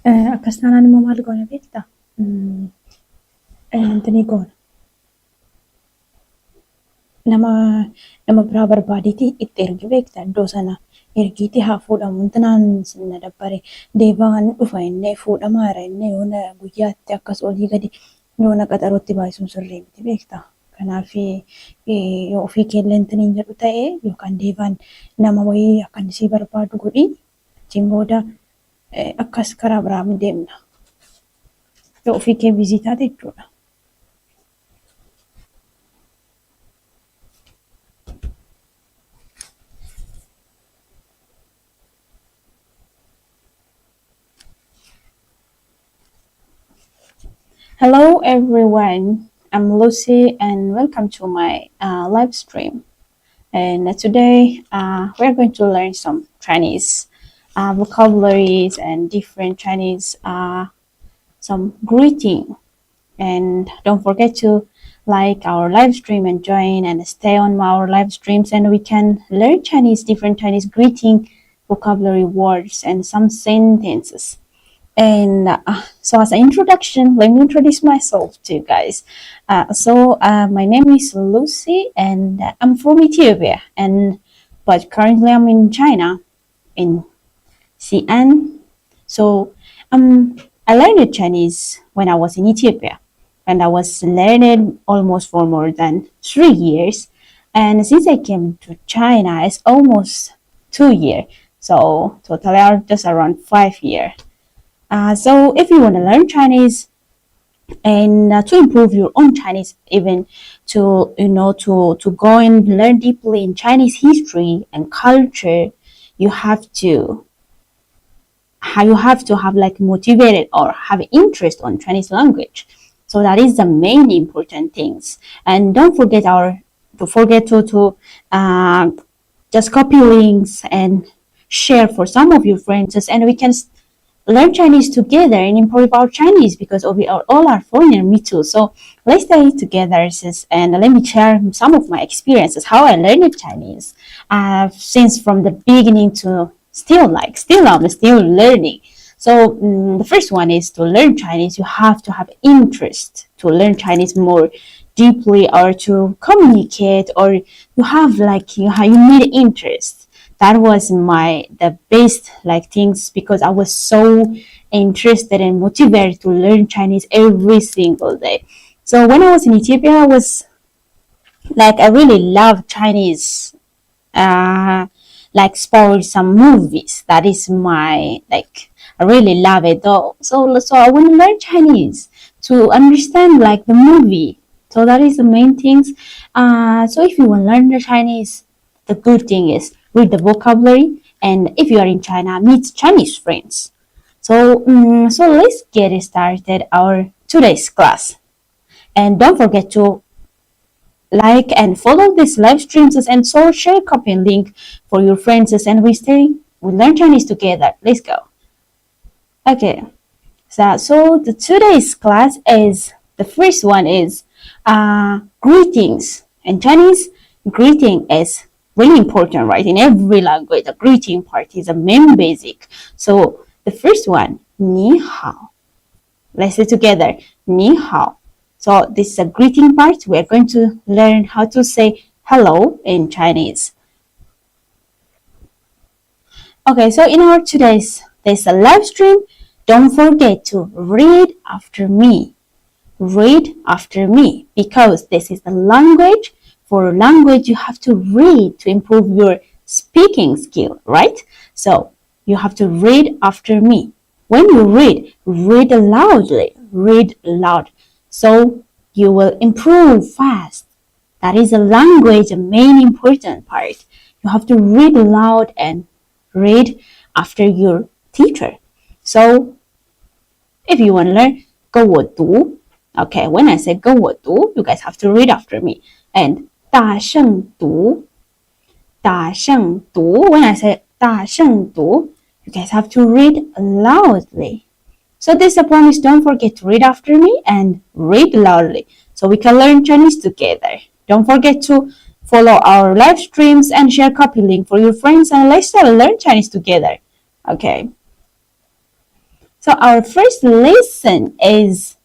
Akkas taanaan immoo maal goona beektaa? Intini goona. Nama biraa barbaadeeti itti ergi beektaa iddoo sana ergiiti haa fuudhamu intinaan sinna dabbare deebaan dhufa innee fuudhamaara innee yoona guyyaatti akkas olii gadi yoona qaxarootti baay'isuun sirrii miti beektaa. Kanaaf yoo ofii keellee intiniin jedhu ta'ee yookaan deebaan nama wayii akkan isii barbaadu godhi achiin booda akkas karaa biraa deemna. Yoo ofii kee bizii taate jechuudha. Hello everyone, I'm Lucy and welcome to my live stream. And today we're going to learn some Chinese vocabularies and different Chinese some greeting. And don't forget to like our live stream and join and stay on our live streams, and we can learn Chinese, different Chinese greeting, vocabulary words, and some sentences. And so as an introduction, let me introduce myself to you guys. My name is Lucy and I'm from Ethiopia, but currently I'm in China, in Xi'an. So I learned Chinese when I was in Ethiopia, and I was learning almost for more than 3 years. And since I came to China, it's almost 2 years. So totally just around 5 years. So if you want to learn Chinese and to improve your own Chinese, even to go and learn deeply in Chinese history and culture, you have to have like motivated or have interest on Chinese language. So that is the main important things. And don't forget to just copy links and share for some of your friends, and we can learn Chinese together and improve our Chinese, because we are all are foreigner, me too. So let's study together, and let me share some of my experiences, how I learned Chinese since from the beginning to still I'm still learning. So the first one is to learn Chinese. You have to have interest to learn Chinese more deeply, or to communicate, or you have you need interest. That was the best things, because I was so interested and motivated to learn Chinese every single day. So when I was in Ethiopia, I was I really love Chinese, sports and movies. That is my I really love it though. So I want to learn Chinese to understand the movie. So that is the main things. So if you want to learn the Chinese, the good thing is read the vocabulary, and if you are in China, meet Chinese friends. So let's get started our today's class. And don't forget to like and follow these live streams, and so share, copy and link for your friends, and we learn Chinese together. Let's go. Okay. So the today's class is, the first one is greetings. In Chinese, greeting is really important, right? In every language, the greeting part is the main basic. So the first one, 你好. Let's say together, 你好. So this is a greeting part. We're going to learn how to say hello in Chinese. Okay, so in our today's live stream, don't forget to read after me. Read after me, because this is the language. For language, you have to read to improve your speaking skill, right? So you have to read after me. When you read loudly, read loud. So you will improve fast. That is the language, the main important part. You have to read loud and read after your teacher. So if you want to learn 跟我读, okay, when I say 跟我读, you guys have to read after me. And 大声读, 大声读, when I say 大声读, you guys have to read loudly. So this is a promise. Don't forget to read after me and read loudly, so we can learn Chinese together. Don't forget to follow our live streams and share copy link for your friends, and let's learn Chinese together. Okay. So our first lesson is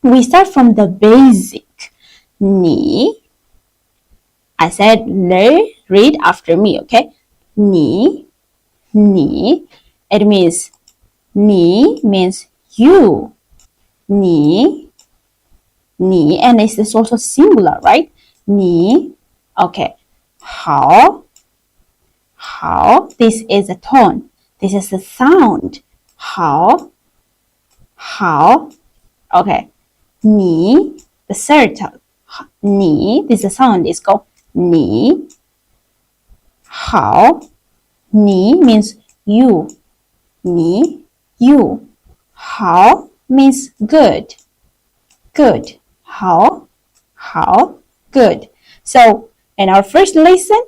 we start from the basic. Ni. I said le, read after me, okay? Ni, ni. It means ni means you. Ni, ni, and it's also singular, right? Ni. Okay. How? How? This is a tone. This is a sound. How? How? Okay. Ni, the third tone. Ni, this is a sound. It's called ni. How? Ni means you. Ni, you. How means good. Good. How? How? Good. So, in our first lesson,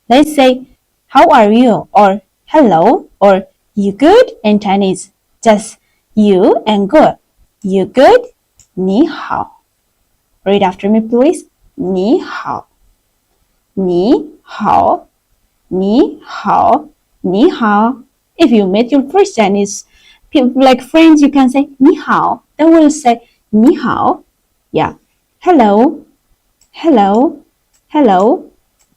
let's say, how are you? Or hello? Or you good? In Chinese, just you and good. You good? Ni hao. Read after me, please. Ni hao. Ni hao. Ni hao. Ni hao. If you meet your first Chinese people, like friends, you can say ni hao. Then we'll say ni hao. Yeah. Hello. Hello. Hello.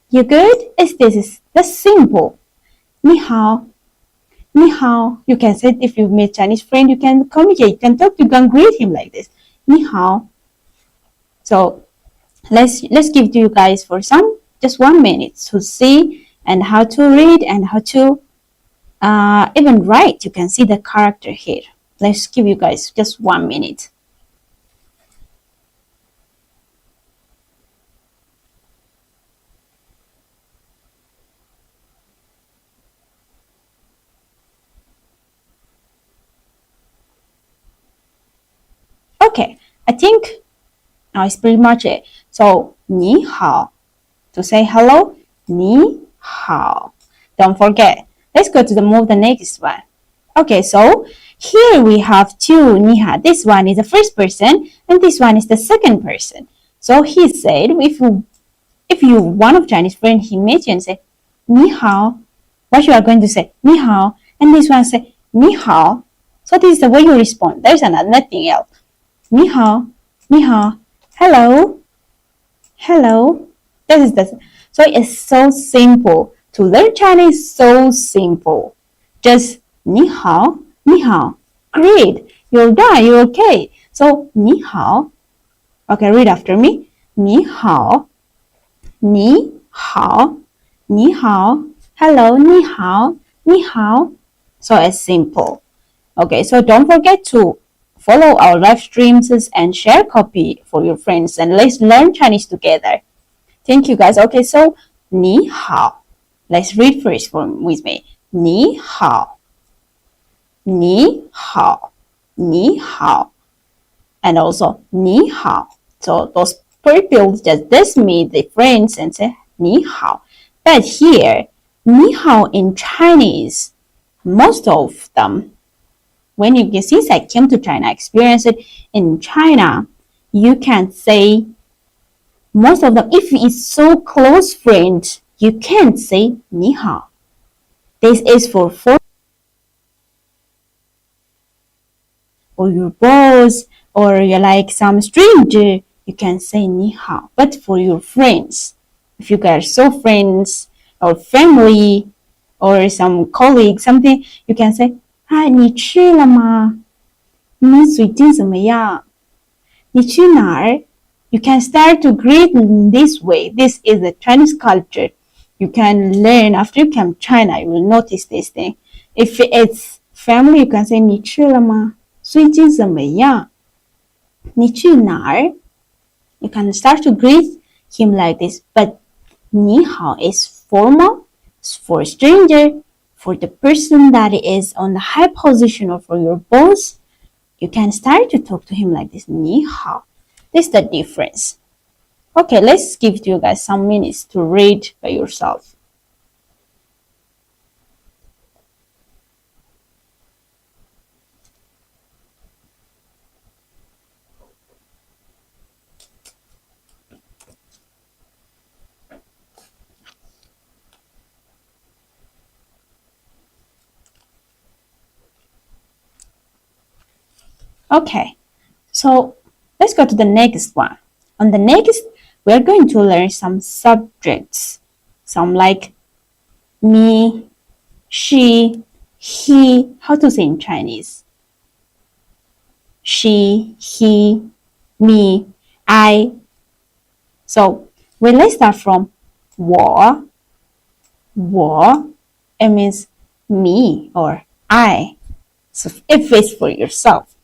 You good? This is the simple. Ni hao. Ni hao. You can say if you meet Chinese friend, you can communicate, you can talk, you can greet him like this. Ni hao. So let's give to you guys for just 1 minute to see and how to read and how to even write. You can see the character here. Let's give you guys just 1 minute. Okay, I think now it's pretty much it. So, 你好, to say hello, 你好. Don't forget. Let's go to the next one. Okay, so here we have two 你好. This one is the first person and this one is the second person. So he said, if you one of Chinese friend, he meets you and say 你好, what you are going to say 你好, and this one say 你好. So this is the way you respond. There's nothing else. 你好,你好, hello, hello. So it's so simple. To learn Chinese, so simple. Just 你好,你好. Great. You're done. You're okay. So 你好. Okay, read after me. 你好,你好,你好. Hello, 你好,你好. So it's simple. Okay, so don't forget to follow our live streams and share copy for your friends, and let's learn Chinese together. Thank you guys. Okay, so 你好. Let's read first with me. 你好,你好,你好, and also 你好. So those people just dismiss the friends and say 你好. But here, 你好 in Chinese, most of them, since I came to China, I experienced it in China, you can say most of them, if it's so close friend, you can't say 你好. This is for or your boss, or you're like some stranger, you can say 你好. But for your friends, if you guys are so friends or family or some colleague, something, you can say 嗨，你吃了吗？你最近怎么样？你去哪儿？ You can start to greet in this way. This is the Chinese culture. You can learn after you come to China. You will notice this thing. If it's family, you can say 你吃了吗？最近怎么样？你去哪儿？ You can start to greet him like this. But 你好 is formal. It's for a stranger, for the person that is on the high position or for your boss. You can start to talk to him like this. 你好. This is the difference. Okay, let's give you guys some minutes to read by yourself. Okay, so let's go to the next one. On the next, we're going to learn some subjects. Some like me, she, he. How to say in Chinese? She, he, me, I. So let's start from 我. 我, it means me or I. So if it's for yourself,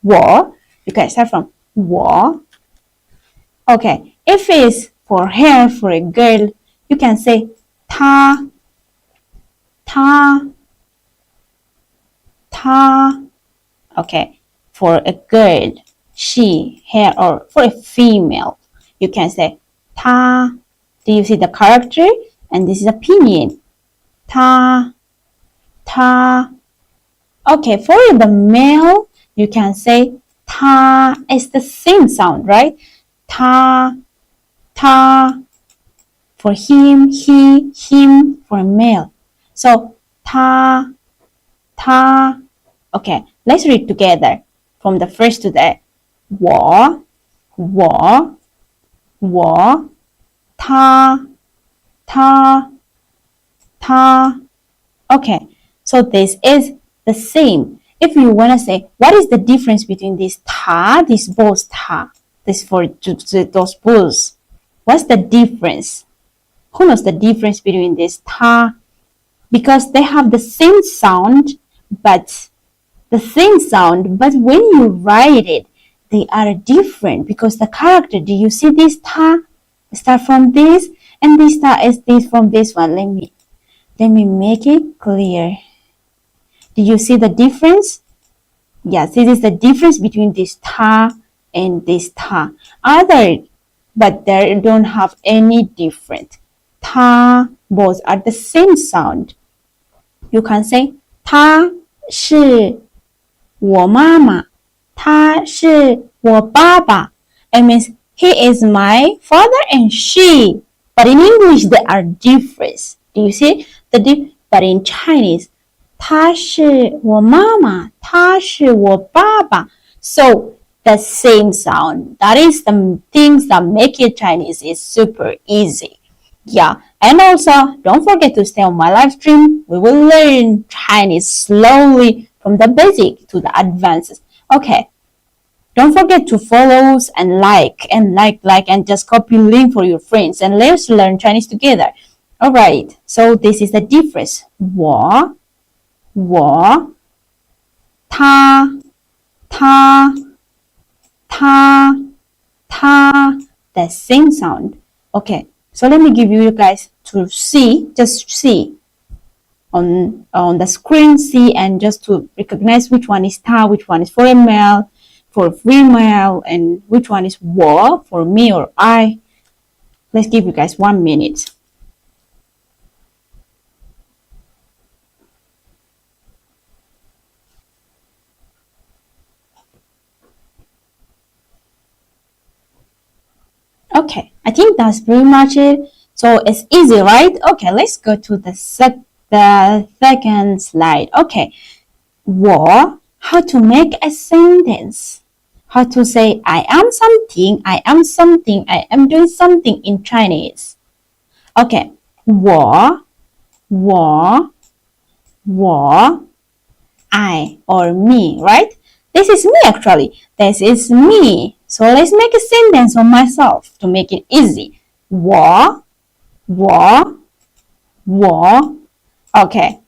我, you can start from 我. Okay, if it's for her, for a girl, you can say 她, 她, 她. Okay, for a girl, she, her, or for a female, you can say 她. Do you see the character? And this is opinion. 她, 她. Okay, for the male, you can say 他. It's the same sound, right? 他, 他. For him, he, him, for male. So 他, 他. Okay, let's read together from the first to the 我, 我, 我, 他, 他, 他. Okay, so this is the same. If you want to say, what is the difference between this 他, this both 他, this for those bulls? What's the difference? Who knows the difference between this 他? Because they have the same sound, but when you write it, they are different because the character, do you see this 他? Start from this, and this 他is this from this one. Let me make it clear. Do you see the difference? Yes, this is the difference between this 他 and this 他. But they don't have any different. 他, both are the same sound. You can say 他是我妈妈, 他是我爸爸. It means he is my father and she. But in English, they are different. Do you see the difference? But in Chinese, 她是我妈妈, 她是我爸爸. So the same sound. That is the things that make it Chinese is super easy. Yeah, and also don't forget to stay on my live stream. We will learn Chinese slowly from the basic to the advances. Okay, don't forget to follow and like and just copy link for your friends and let's learn Chinese together. All right, so this is the difference. 我 他 the same sound. Okay, so let me give you guys to see, just see on the screen, see, and just to recognize which one is 他, which one is for a male, for female, and which one is 我 for me or I. Let's give you guys 1 minute. Okay, I think that's pretty much it. So it's easy, right? Okay, let's go to the second slide. Okay, 我 how to make a sentence. How to say I am something, I am something, I am doing something in Chinese. Okay, 我 I or me, right? This is me actually. This is me. So let's make a sentence on myself to make it easy. 我 Okay,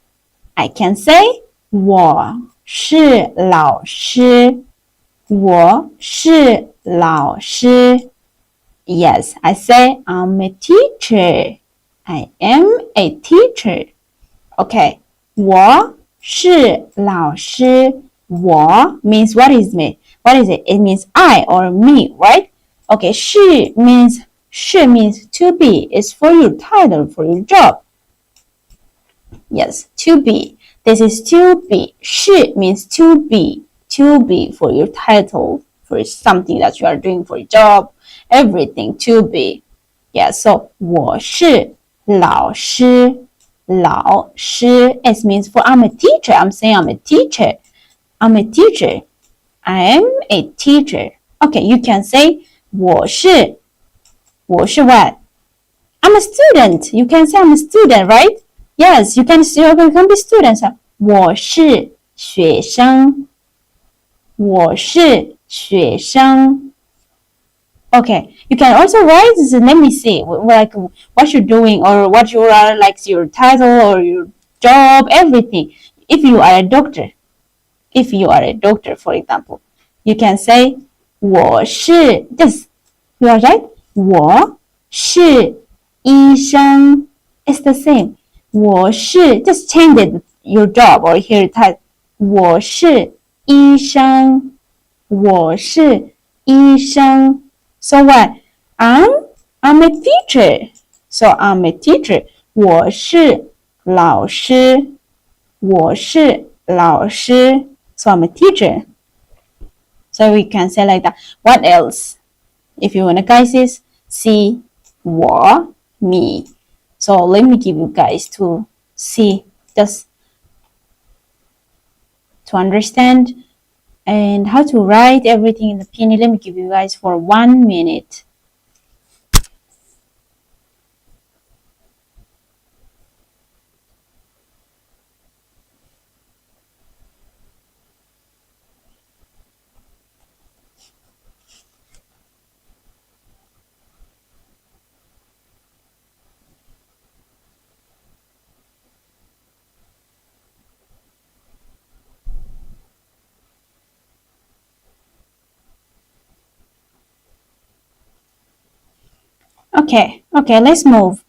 I can say 我是老师 我是老师 Yes, I say I'm a teacher. I am a teacher. Okay, 我是老师我 means what is me? What is it? It means I or me, right? Okay, 是 means to be. It's for your title, for your job. Yes, to be. This is to be. 是 means to be. To be for your title, for something that you are doing for your job, everything, to be. Yeah, so 我是老师老师 it means for I'm a teacher. I'm saying I'm a teacher. I'm a teacher. I am a teacher. Okay, you can say 我是 what? I'm a student. You can say I'm a student, right? Yes, you can be students. 我是学生我是学生 Okay, you can also write, let me see, like what you're doing or what you are, like your title or your job, everything. If you are a doctor, for example, you can say 我是 this. You are right? 我是医生 It's the same. 我是 just change it, your job or your title. 我是医生我是医生 So what? I'm a teacher. So I'm a teacher. 我是老师我是老师 So I'm a teacher. So we can say like that. What else? If you want to guys is see 我 me. So let me give you guys to see just to understand and how to write everything in the peony. Let me give you guys for 1 minute. Okay, let's move.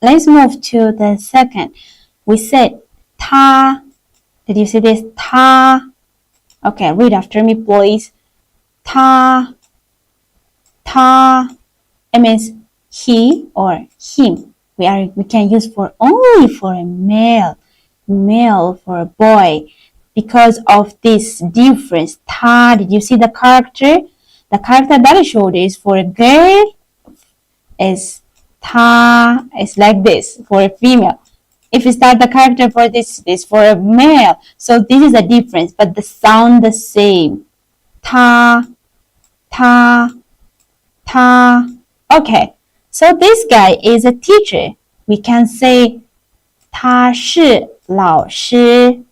Let's move to the second. We said 他. Did you see this? 他. Okay, read after me, please. 他. It means he or him. We can use for only for a male for a boy. Because of this difference. 他. Did you see the character? The character that I showed is for a girl. Is 她 is like this for a female. If you start the character for this for a male. So this is a difference, but the sound the same. 她 Okay, so this guy is a teacher. We can say 他是老师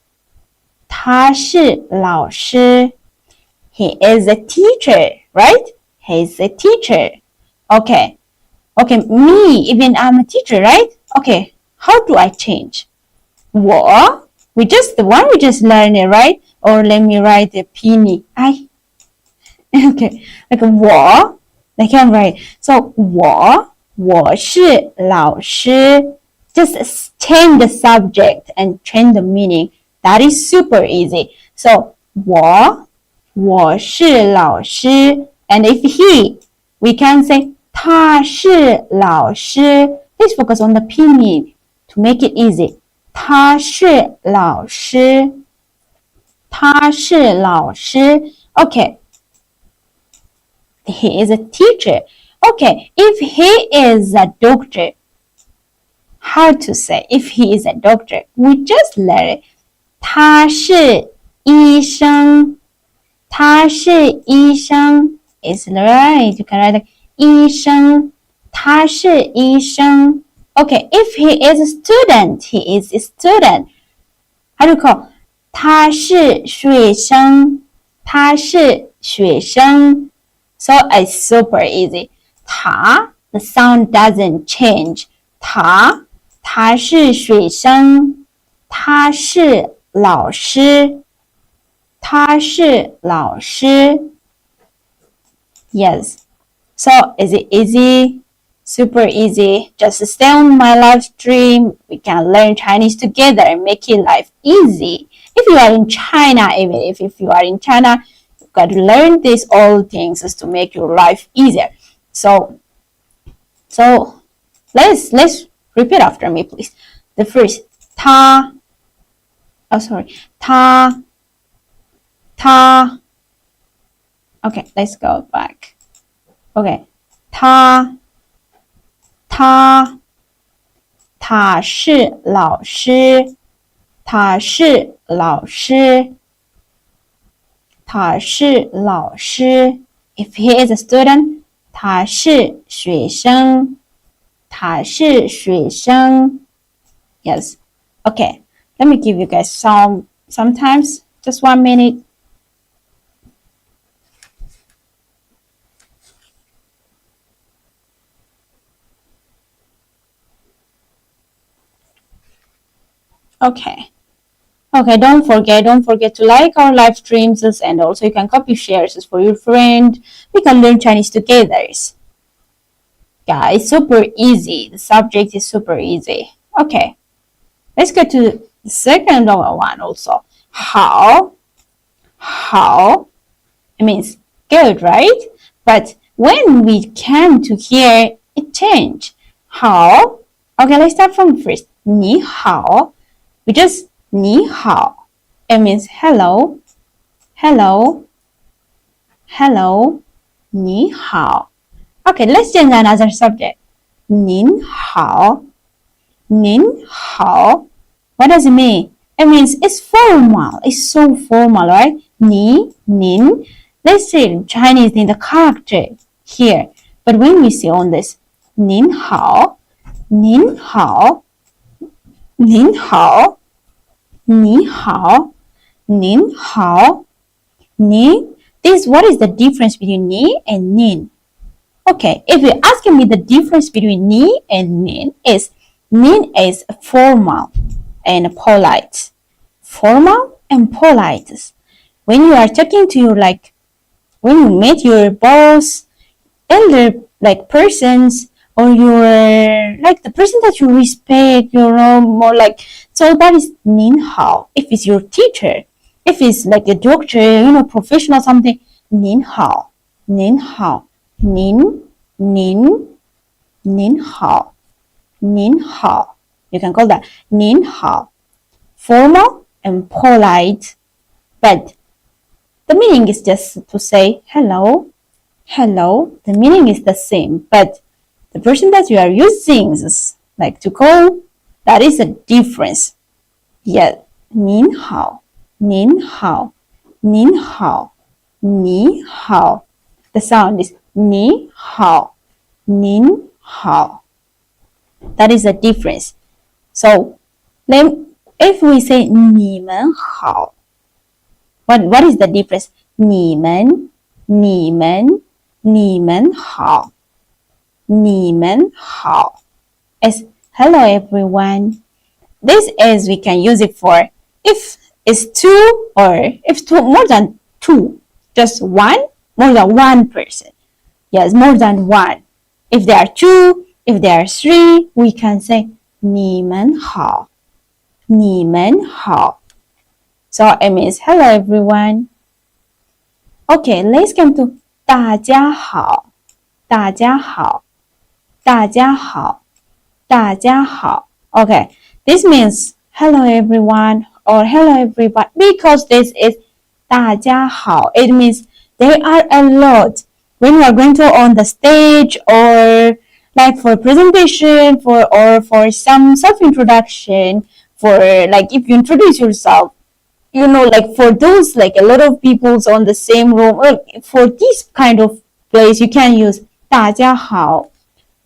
He is a teacher, right? He's a teacher. Okay, me, even I'm a teacher, right? Okay, how do I change? 我 we just learned it, right? Or let me write the peony. Okay, like 我 I can write. So 我是老师 Just change the subject and change the meaning. That is super easy. So 我是老师 and if he, we can say 他是老师 Please focus on the pinyin to make it easy. 他是老师 Okay. He is a teacher. Okay, if he is a doctor, how to say if he is a doctor? We just learn it. 他是医生 is right. You can write like 医生 他是医生 Okay, if he is a student, he is a student. How do you call? 他是学生 So it's super easy. 他 the sound doesn't change. 他是学生他是老师 Yes. So is it easy? Super easy. Just stay on my live stream. We can learn Chinese together and make your life easy. If you are in China, even if you are in China, you've got to learn these all things to make your life easier. So let's repeat after me, please. The first 他 Okay, let's go back. Okay, 他是老师他是老师 If he is a student 他是学生他是学生 Yes. Okay. Let me give you guys sometimes. Just 1 minute. Okay. Okay, don't forget to like our live streams and also you can copy shares for your friend. We can learn Chinese together. Yeah, it's super easy. The subject is super easy. Okay. Let's go to the second one also. How it means good, right? But when we came to here, it changed. How? Okay, let's start from first. 你好 We just 你好 It means hello. Hello. Hello. 你好 Okay, let's change another subject. 您好 您好 What does it mean? It means it's formal. It's so formal, right? 您 Let's say Chinese in the character here. But when we say on this, 您好您好您好你好您好您 This what is the difference between 你 and 您? Okay, if you're asking me the difference between 你 and 您 is 您 is formal and polite. Formal and polite. When you are talking to your when you meet your boss, elder persons, or your the person that you respect, more so that is 您好. If it's your teacher, if it's like a doctor, professional something, 您好您好您好您好 You can call that 您好 Formal and polite, but the meaning is just to say hello. Hello. The meaning is the same, but the person that you are using is to call, that is a difference. Yeah. 您好您好您好你好 The sound is 你好您好 That is a difference. So if we say 你们好 what is the difference? 你们好你们好 is hello everyone. This is we can use it for if it's two or if two more than two, just one, more than one person. Yes, more than one. If there are two, if there are three, we can say 你们好你们好 So it means hello everyone. Okay, let's come to 大家好大家好大家好大家好 Okay, this means hello everyone or hello everybody because this is 大家好 It means there are a lot. When you are going to on the stage or for presentation or for some self-introduction, for if you introduce yourself, for those a lot of people's on the same room, or for this kind of place you can use 大家好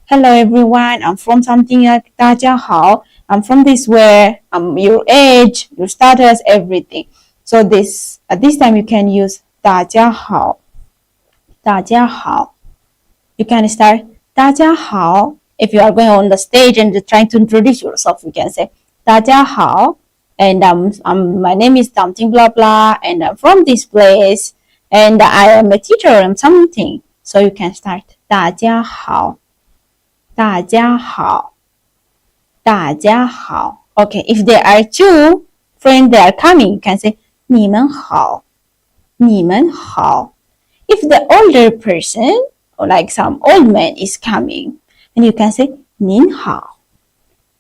Hello everyone, I'm from something like 大家好 I'm from this where your age, your status, everything. So at this time you can use 大家好大家好 You can start 大家好 If you are going on the stage and trying to introduce yourself, you can say 大家好 and my name is something blah blah and I'm from this place and I am a teacher and something. So you can start 大家好大家好大家好 Okay, if there are two friends that are coming, you can say 你们好你们好 If the older person or some old man is coming, and you can say 您好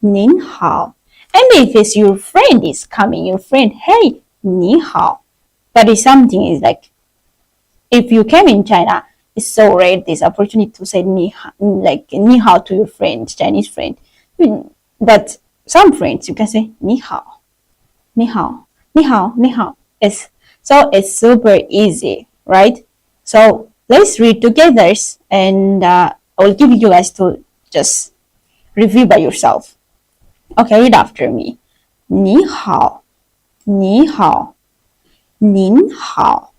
您好 And if it's your friend is coming, your friend, hey, 你好 But if something is if you came in China, it's so rare this opportunity to say 你好to your friend, Chinese friend. But some friends you can say 你好你好你好你好 It's So it's super easy, right? So let's read together, and I will give you guys to just review by yourself. Okay, read after me. 你好，你好，您好，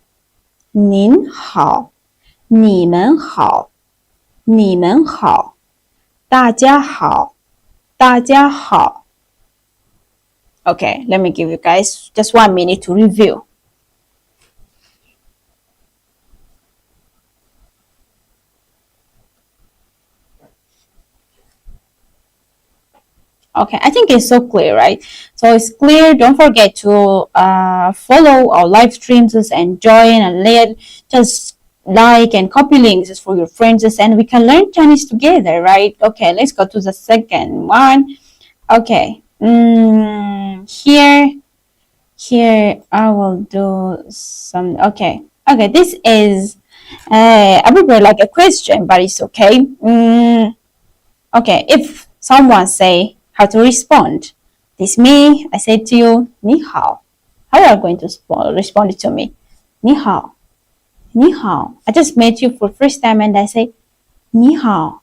您好，你们好，你们好，大家好，大家好。Okay, let me give you guys just 1 minute to review. Okay, I think it's so clear, right? So it's clear. Don't forget to follow our live streams and join and just like and copy links for your friends, and we can learn Chinese together, right? Okay, let's go to the second one. Okay, here I will do some. Okay, this is a bit like a question, but it's okay. Okay, if someone say how to respond, this me, I say to you, 你好. How are you going to respond to me? 你好, 你好. I just met you for the first time and I say, 你好.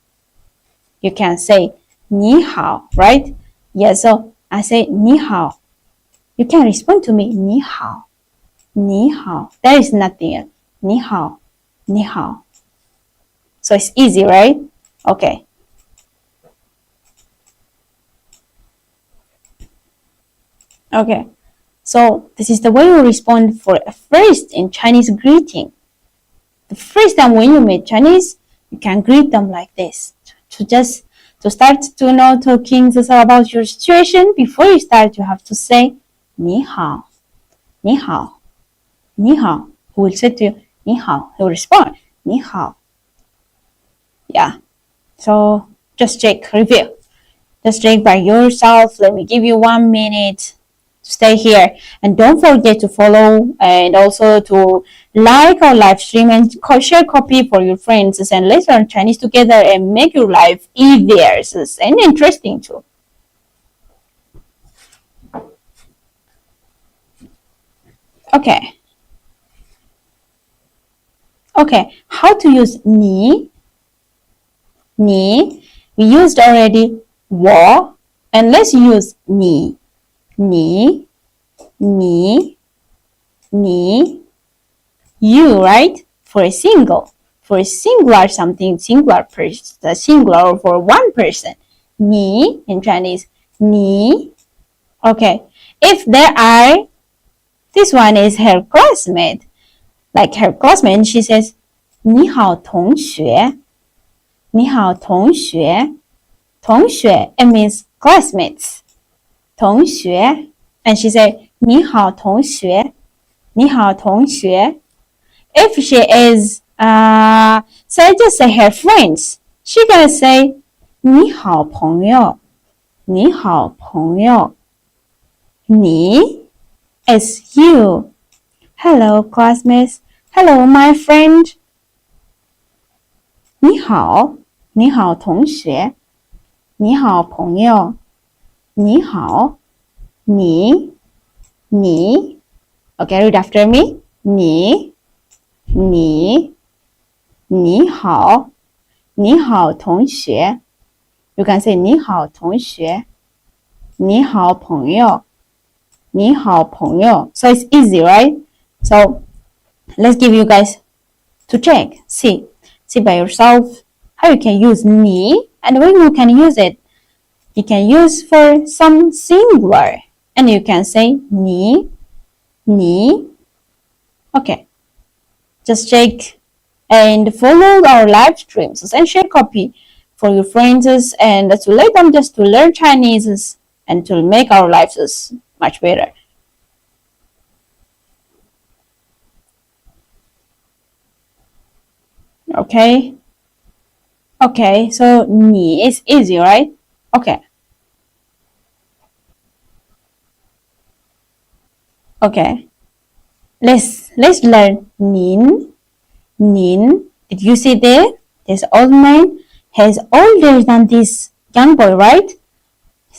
You can say 你好, right? Yeah, so I say 你好. You can respond to me 你好, 你好. There is nothing else. 你好, 你好. So it's easy, right? Okay. Okay, so this is the way you respond for a first in Chinese greeting. The first time when you meet Chinese, you can greet them like this. To start to know talking about your situation, before you start, you have to say 你好, 你好, 你好. Who will say to you 你好? He will respond 你好. Yeah. So just check, review. Just check by yourself. Let me give you 1 minute. Stay here and don't forget to follow and also to like our live stream and share copy for your friends, and let's learn Chinese together and make your life easier and interesting too. Okay, how to use 你 we used already 我 and let's use 你 你 you, right? For a singular something, singular person, singular or for one person. 你 in Chinese, 你. Okay, if there are, this one is her classmate, like her classmate, she says 你好同学 你好同学 同学 it means classmates 同学 and she say 你好同学 你好同学 if she is just say her friends, she gonna say 你好朋友 你好朋友 你 is you. Hello classmates, hello my friend. 你好你好同学你好朋友你好你 Okay, read after me. 你好你好同学 You can say 你好同学你好朋友你好朋友 So it's easy, right? So let's give you guys to check. See by yourself how you can use 你 and when you can use it. You can use for some singular and you can say 你 Okay, just check and follow our live streams and share copy for your friends and to let them just to learn Chinese and to make our lives much better. Okay, so 你 is easy, right? Okay, let's learn 您 did you see there? This old man is older than this young boy, right?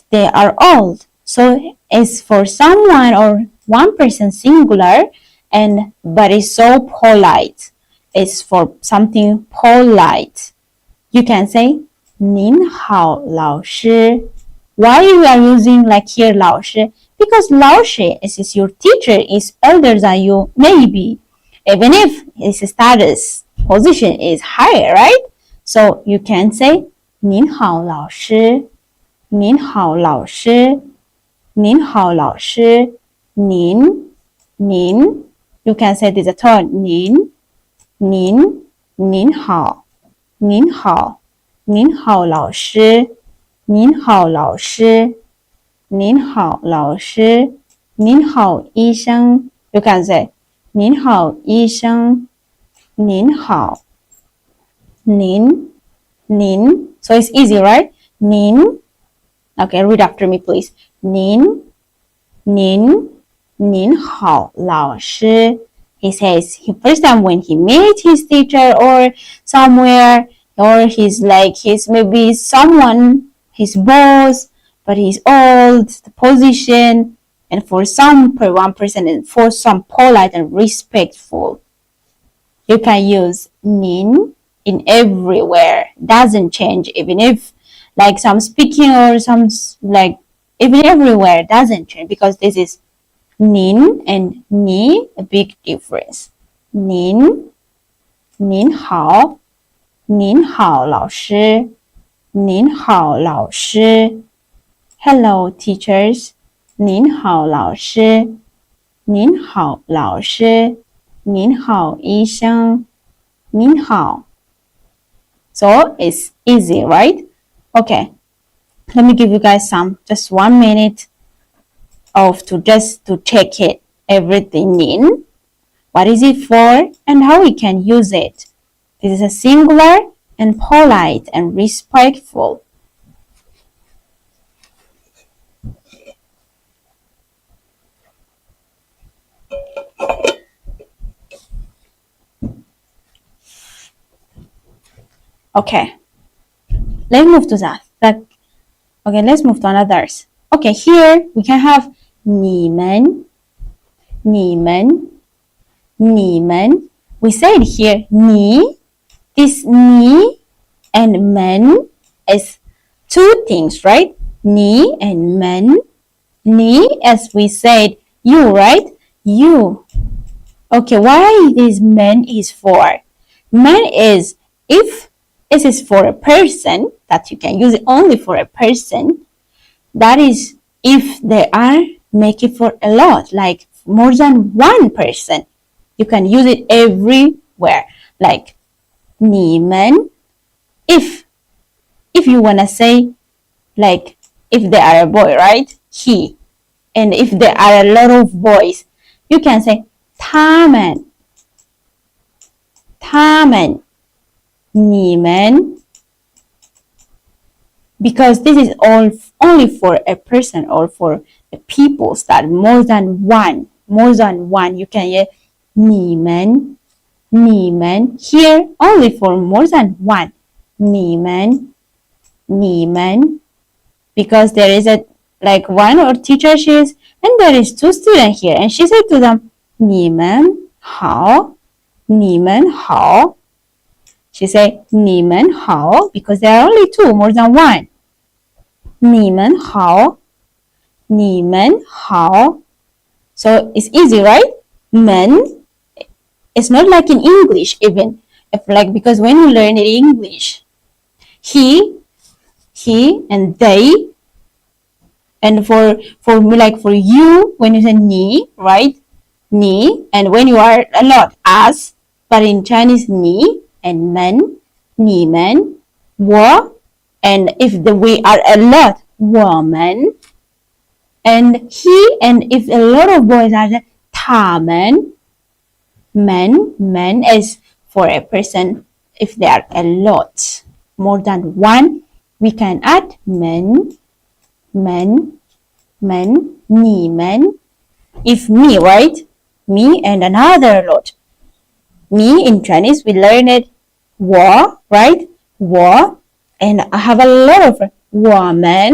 They are old. So it's for someone or one person singular and but it's so polite. It's for something polite. You can say 您好老师. Why you are using like here 老师? Because 老师 is your teacher, is older than you, maybe. Even if his status position is higher, right? So you can say 您好老师,您好老师,您好老师,您 you can say this a tone 您好您好您好老师您好老师您好老师您好医生 you can say 您好医生您好您 so it's easy, right? 您 okay, read after me please 您好老师 he says first time when he meet his teacher or somewhere or he's maybe someone his boss but he's old the position and for one person and for some polite and respectful you can use 您 in everywhere doesn't change even if like some speaking or some like even everywhere doesn't change because this is 您 and 你 a big difference 您好老师您好老师 Hello teachers 您好老师您好老师您好医生您好 So it's easy, right? Okay, let me give you guys just 1 minute to check it everything in what is it for and how we can use it. This is a singular and polite and respectful. Okay, let's move to that. Okay, let's move to another's. Okay, here we can have 你们 we said here 你 this 你 and 们 is two things, right? 你 and 们 你 as we said you, right? You. Okay, why this 们 is for? 们 is if this is for a person that you can use it only for a person. That is if they are making for a lot, like more than one person. You can use it everywhere. Like 你们 if you wanna say like if they are a boy, right? He. And if there are a lot of boys, you can say 他们你们 because this is all only for a person or for a people that more than one you can hear 你们 here only for more than one 你们 because there is a like one or teacher she is and there is two students here and she said to them 你们好 she said 你们好 because there are only two more than one 你们好 so it's easy, right? 们 it's not like in English even if like because when you learn in English he and they and for like for you when you say 你 right 你 and when you are a lot us but in Chinese 你 and 们 你们 我 and if we are a lot 我们 and he and if a lot of boys are 他们 men is for a person if they are a lot more than one we can add 们 你们 if me, right? Me and another lot. Me in Chinese we learn it 我 right? 我 and I have a lot of 我们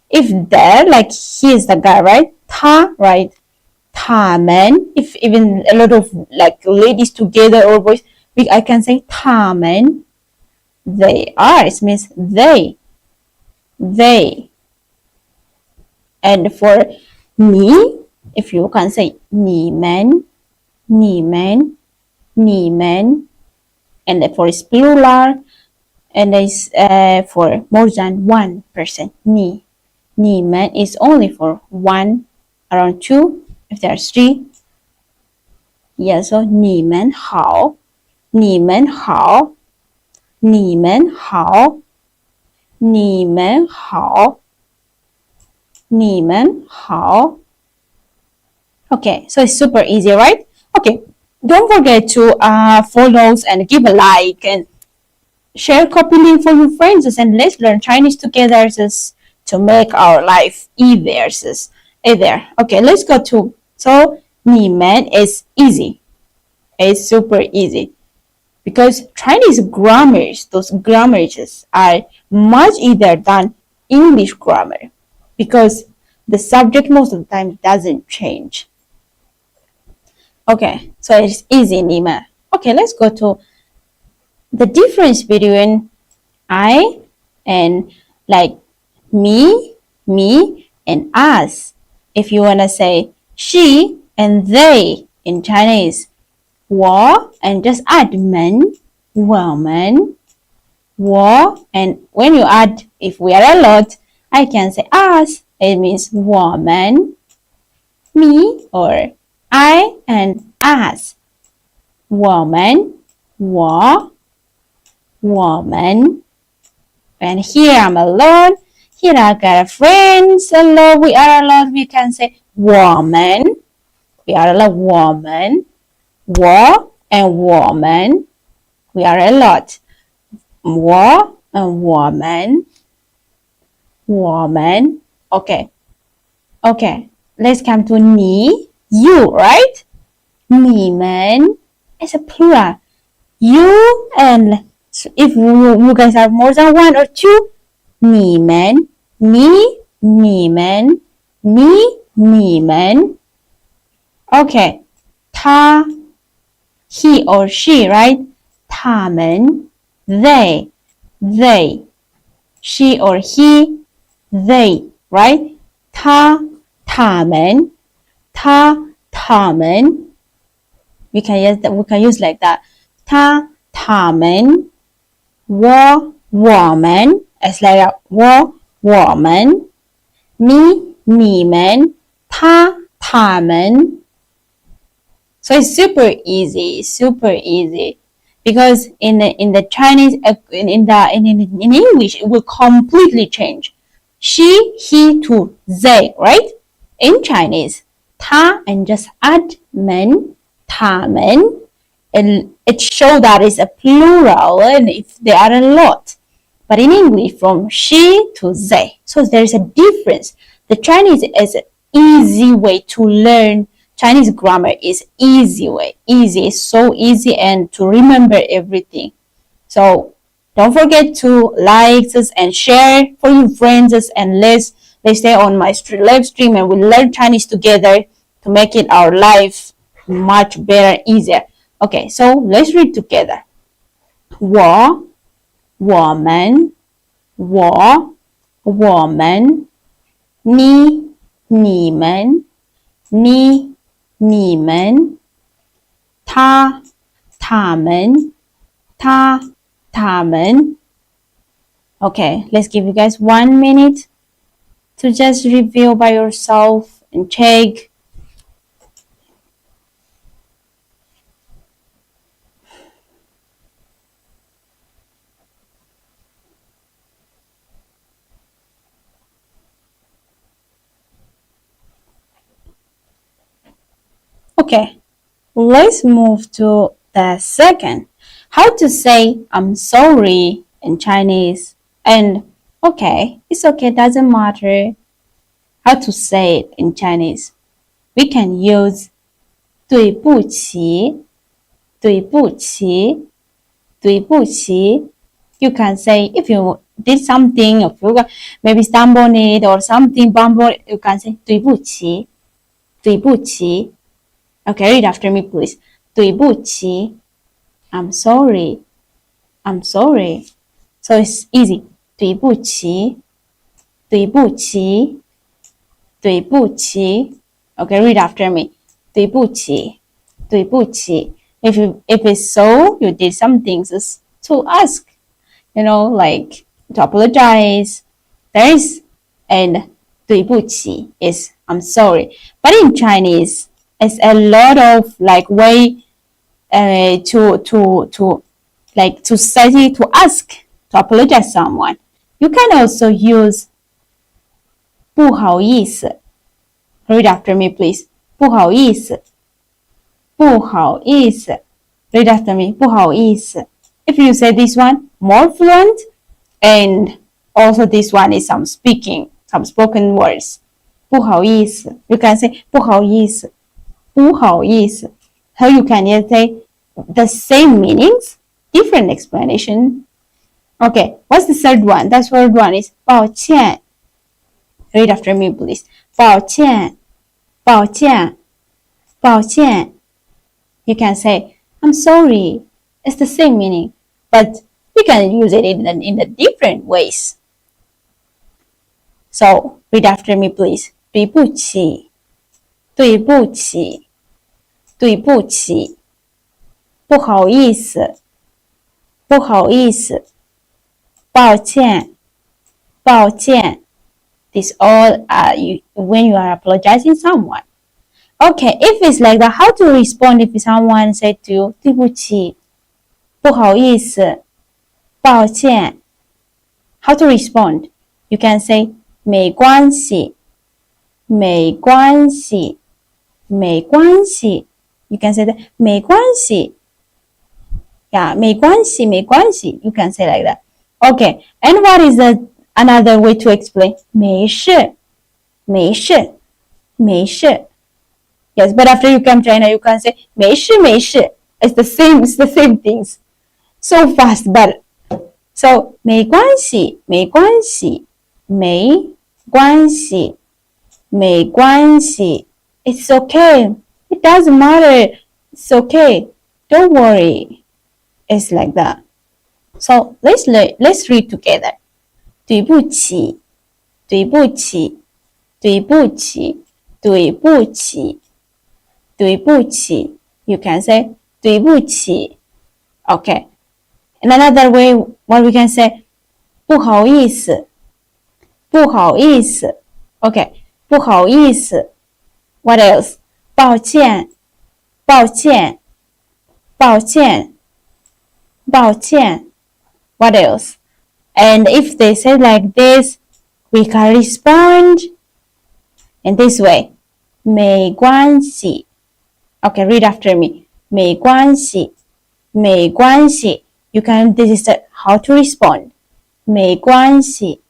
if there like he is the guy, right? 他 right? 他们. If even a lot of like ladies together or boys, I can say 他们. They are. It means they. And for me, if you can say 你们. And for it's plural, and it's for more than one person. 你们 is only for one, around two, if there are three. Yeah, so 你们好. Okay, so it's super easy, right? Okay, don't forget to follow and give a like and share, copy link for your friends, and let's learn Chinese together to make our life easier. Okay, let's go to, so 你们 is easy. It's super easy. Because Chinese grammars, those grammars are much easier than English grammar. Because the subject most of the time doesn't change. Okay, so it's easy, 你们. Okay, let's go to the difference between I and like me, and us. If you want to say she and they in Chinese, 我 and just add 们, 我们, 我, and when you add, if we are a lot, I can say us. It means 我们, me, or I and us. 我们, 我们. And here I'm alone. Here I got a friend. Hello, we are alone. We can say 我们. We are alone. 我们. 我 and 我们. We are a lot. 我 and 我们. 我们. Okay. Let's come to 你, you, right? 你们 is a plural. You, and if you guys have more than one or two, 你们, me, 你们,你们. Okay. 他, he or she, right? 他们, they. She or he, they, right? 他们. We can use like that. 他们. 我们 as like a 我们. Me, 你们. 他们. So it's super easy, because in the Chinese, in English, it will completely change. She, he to they, right? In Chinese, 他 and just add 们, 他们, and it shows that it's a plural, and if there are a lot. But in English, from she to they, so there is a difference. The Chinese is an easy way to learn. Chinese grammar is easy way. Easy, so easy, and to remember everything. So don't forget to like this and share for your friends, and let's stay on my live stream, and we'll learn Chinese together to make it our life much better, easier. Okay, so let's read together. 我们 我们 你们 你们 他们 他们. Okay, let's give you guys 1 minute to just review by yourself and check. Okay, let's move to the second. How to say I'm sorry in Chinese. And okay, it's okay, doesn't matter how to say it in Chinese. We can use 对不起 You can say if you did something, if you maybe stumble on it or something, bumble, you can say 对不起对不起. Okay, read after me, please. 对不起. I'm sorry. I'm sorry. So it's easy. 对不起,对不起,对不起. Okay, read after me. 对不起,对不起. If it's so, you did some things to ask, like to apologize. There is, and 对不起 is I'm sorry. But in Chinese, it's a lot of like way to like to say to ask to apologize someone. You can also use 不好意思. Read after me, please. 不好意思,不好意思. Read after me. 不好意思. If you say this one more fluent, and also this one is some spoken words. 不好意思. You can say 不好意思,不好意思. How you can say the same meanings, different explanation. Okay, what's the third one? The third one is 抱歉. Read after me, please. 抱歉,抱歉,抱歉. You can say I'm sorry. It's the same meaning, but you can use it in the different ways. So read after me, please. 对不起,对不起,对不起. 不好意思,不好意思,抱歉,抱歉. This all when you are apologizing someone. Okay, if it's like that, how to respond if someone said to you 对不起,不好意思,抱歉. How to respond? You can say 没关系,没关系,没关系. You can say that 没关系. Yeah, 没关系,没关系. You can say like that. Okay, and what is another way to explain? 没事,没事,没事. Yes, but after you come China, you can say 没事,没事. It's the same things. So fast, but so 没关系,没关系,没关系,没关系. It's okay. It doesn't matter. It's okay. Don't worry. It's like that. So let's read together. 对不起,对不起,对不起,对不起,对不起. You can say 对不起. Okay. In another way, what we can say 不好意思,不好意思. Okay. 不好意思. What else? 抱歉,抱歉,抱歉,抱歉. What else? And if they say like this, we can respond in this way. 没关系. Okay, read after me. 没关系,没关系. This is how to respond. 没关系,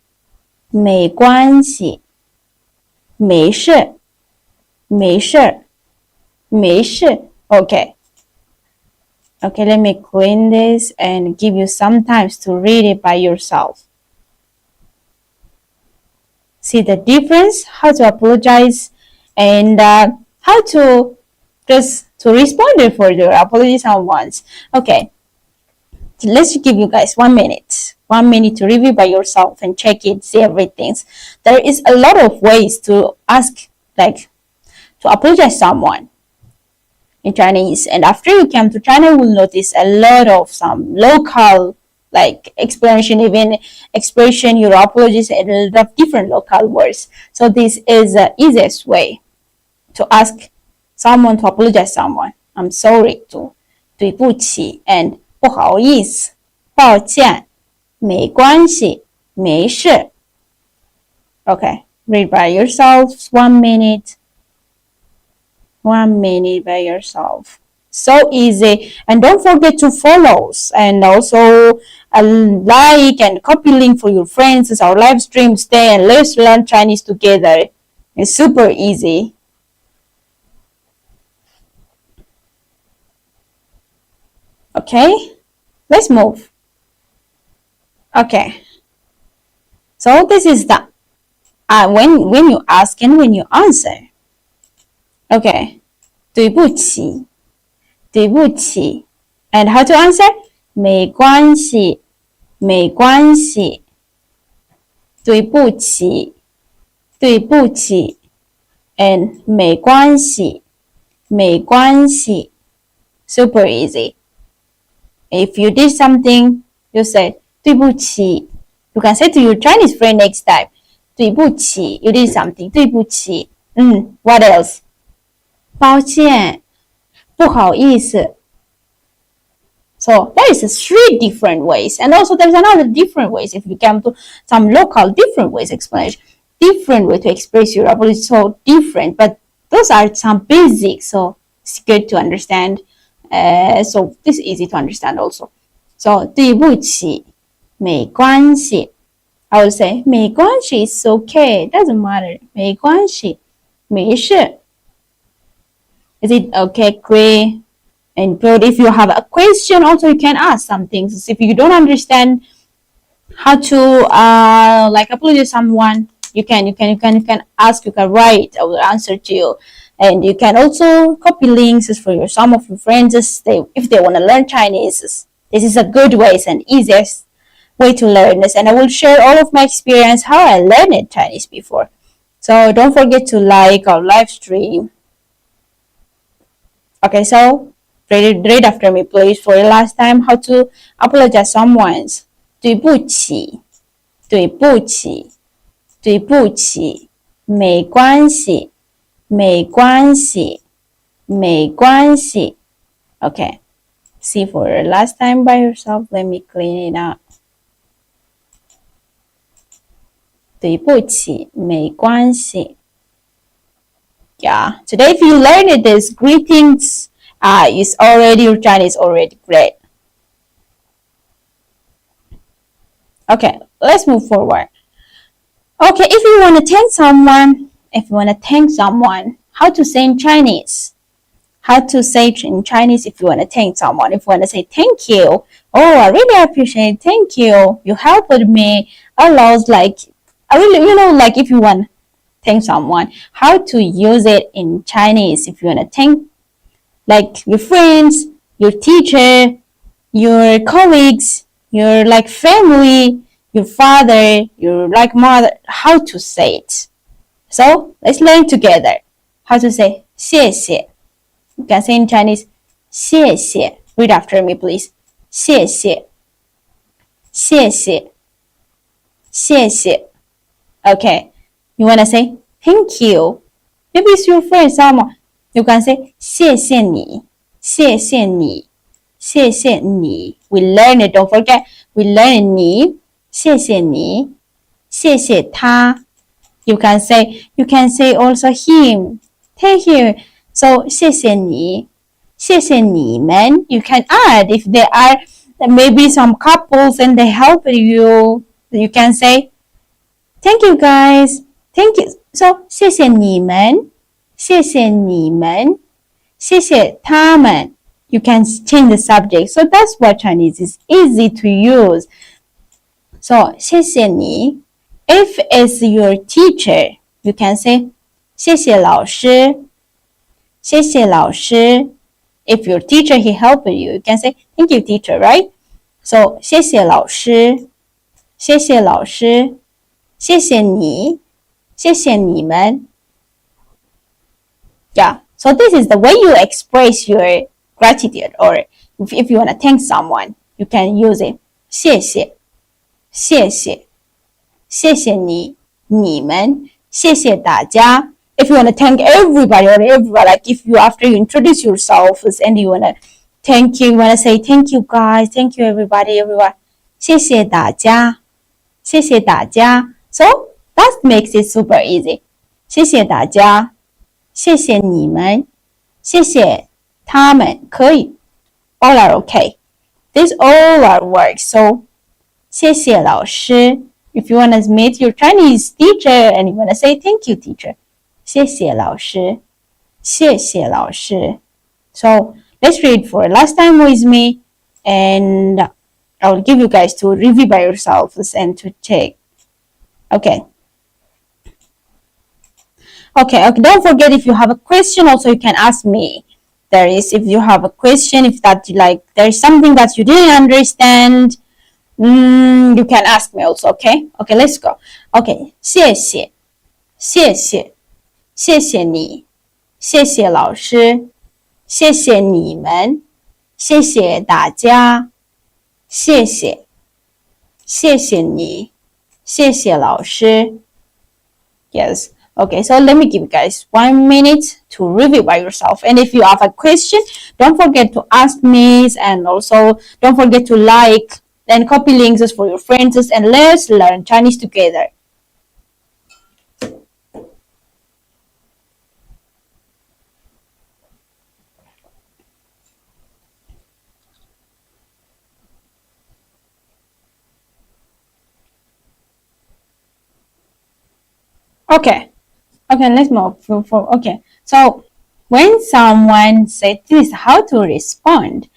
没关系,没事,没事,没事. Okay. Okay, let me clean this and give you some time to read it by yourself. See the difference, how to apologize, and how to just to respond for your apology someone's. Okay, let's give you guys 1 minute. 1 minute to review by yourself and check it, see everything. There is a lot of ways to ask, like, to apologize someone in Chinese. And after you come to China, you will notice a lot of some local, like, explanation, even expression, your apologies, and a lot of different local words. So this is the easiest way to ask someone to apologize someone. I'm sorry to 对不起 and 不好意思,抱歉,没关系,没事. Okay, read by yourself 1 minute. 1 minute by yourself. So easy. And don't forget to follow and also like and copy link for your friends as our live stream. Stay and let's learn Chinese together. It's super easy. Okay, let's move. Okay, so this is the when you ask and when you answer. Okay. 对不起，对不起。And how to answer? 没关系，没关系。对不起，对不起。And 没关系，没关系。Super easy. If you did something, you say 对不起. You can say to your Chinese friend next time, 对不起, you did something, 对不起. What else? 抱歉，不好意思。So there is three different ways, and also there's another different ways. If you come to some local different ways explanation, different way to express your apology, so different. But those are some basics, so it's good to understand. So this is easy to understand also. So 对不起，没关系。I would say 没关系 is okay, doesn't matter. 没关系，没事。Is it okay, great? And good. If you have a question, also you can ask some things. If you don't understand how to like apologize to someone, you can ask, you can write. I will answer to you. And you can also copy links for some of your friends if they want to learn Chinese. This is a good way, it's an easiest way to learn this. And I will share all of my experience how I learned Chinese before. So don't forget to like our live stream. Okay, so read after me, please, for the last time how to apologize someone's. 对不起，对不起，对不起，没关系，没关系，没关系。Okay, see for the last time by yourself. Let me clean it up. 对不起，没关系。Yeah, today if you learned this, greetings. Is already your Chinese already great. Okay, let's move forward. Okay, if you want to thank someone, how to say in Chinese? How to say in Chinese if you want to thank someone? If you want to say thank you, oh, I really appreciate it. Thank you. You helped me a lot. Like, I really, like if you want to thank someone, how to use it in Chinese if you want to thank like your friends, your teacher, your colleagues, your like family, your father, your like mother, how to say it. So let's learn together how to say 谢谢. You can say in Chinese 谢谢. Read after me, please. 谢谢. 谢谢. 谢谢. Okay. You want to say thank you. Maybe it's your friend, someone. You can say 谢谢你，谢谢你，谢谢你。We learn it. Don't forget. We learn 你，谢谢你，谢谢他。You can say also him. Thank you. So 谢谢你，谢谢你们。You can add if there are maybe some couples and they help you. You can say thank you guys. Thank you. So 谢谢你们。谢谢你们，谢谢他们。You can change the subject. So that's why Chinese is easy to use. So 谢谢你。If it's your teacher, you can say 谢谢老师，谢谢老师。If your teacher he helped you, you can say thank you teacher, right? So 谢谢老师，谢谢老师，谢谢你，谢谢你们。Yeah, so this is the way you express your gratitude, or if you want to thank someone, you can use it. 谢谢，谢谢，谢谢你，你们，谢谢大家。If you want to thank everybody or everyone, like if you after you introduce yourself and you want to thank you, you want to say thank you guys, thank you everybody, everyone. 谢谢大家，谢谢大家。So that makes it super easy. 谢谢大家。谢谢你们，谢谢他们，可以 all are okay. These all are works. So 谢谢老师。If you want to meet your Chinese teacher and you want to say thank you teacher, 谢谢老师，谢谢老师。So let's read for last time with me, and I will give you guys to review by yourselves and to check. Okay. Okay, don't forget, if you have a question also you can ask me. If you have a question, if that like there is something that you didn't understand, you can ask me also. Okay, let's go. Okay, 谢谢谢谢谢谢你，谢谢老师，谢谢你们，谢谢大家，谢谢谢谢你，谢谢老师。Yes. Okay, so let me give you guys 1 minute to review by yourself. And if you have a question, don't forget to ask me, and also don't forget to like and copy links for your friends, and let's learn Chinese together. Okay, let's move forward. Okay, so when someone said this, how to respond?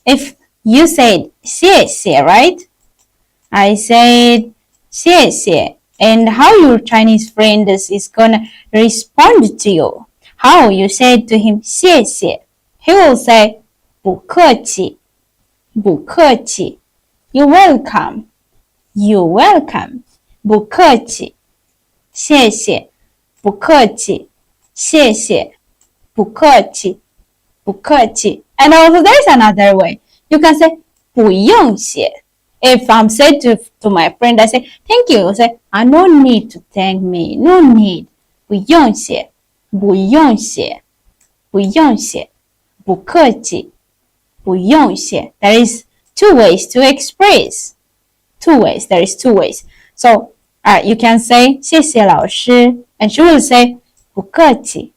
If you said 谢谢, right? I said 谢谢, and how your Chinese friend is gonna respond to you? How you say to him 谢谢? He will say 不客气, 不客气. You're welcome. You're welcome. 不客气。谢谢，不客气，谢谢，不客气，不客气。And also there's another way. You can say 不用谢. If I'm said to my friend, I say thank you. I say I no need to thank me. No need. 不用谢，不用谢，不用谢，不客气，不用谢. There is 2 ways to express. 2 ways. There is 2 ways. So you can say 谢谢老师 and she will say 不客气.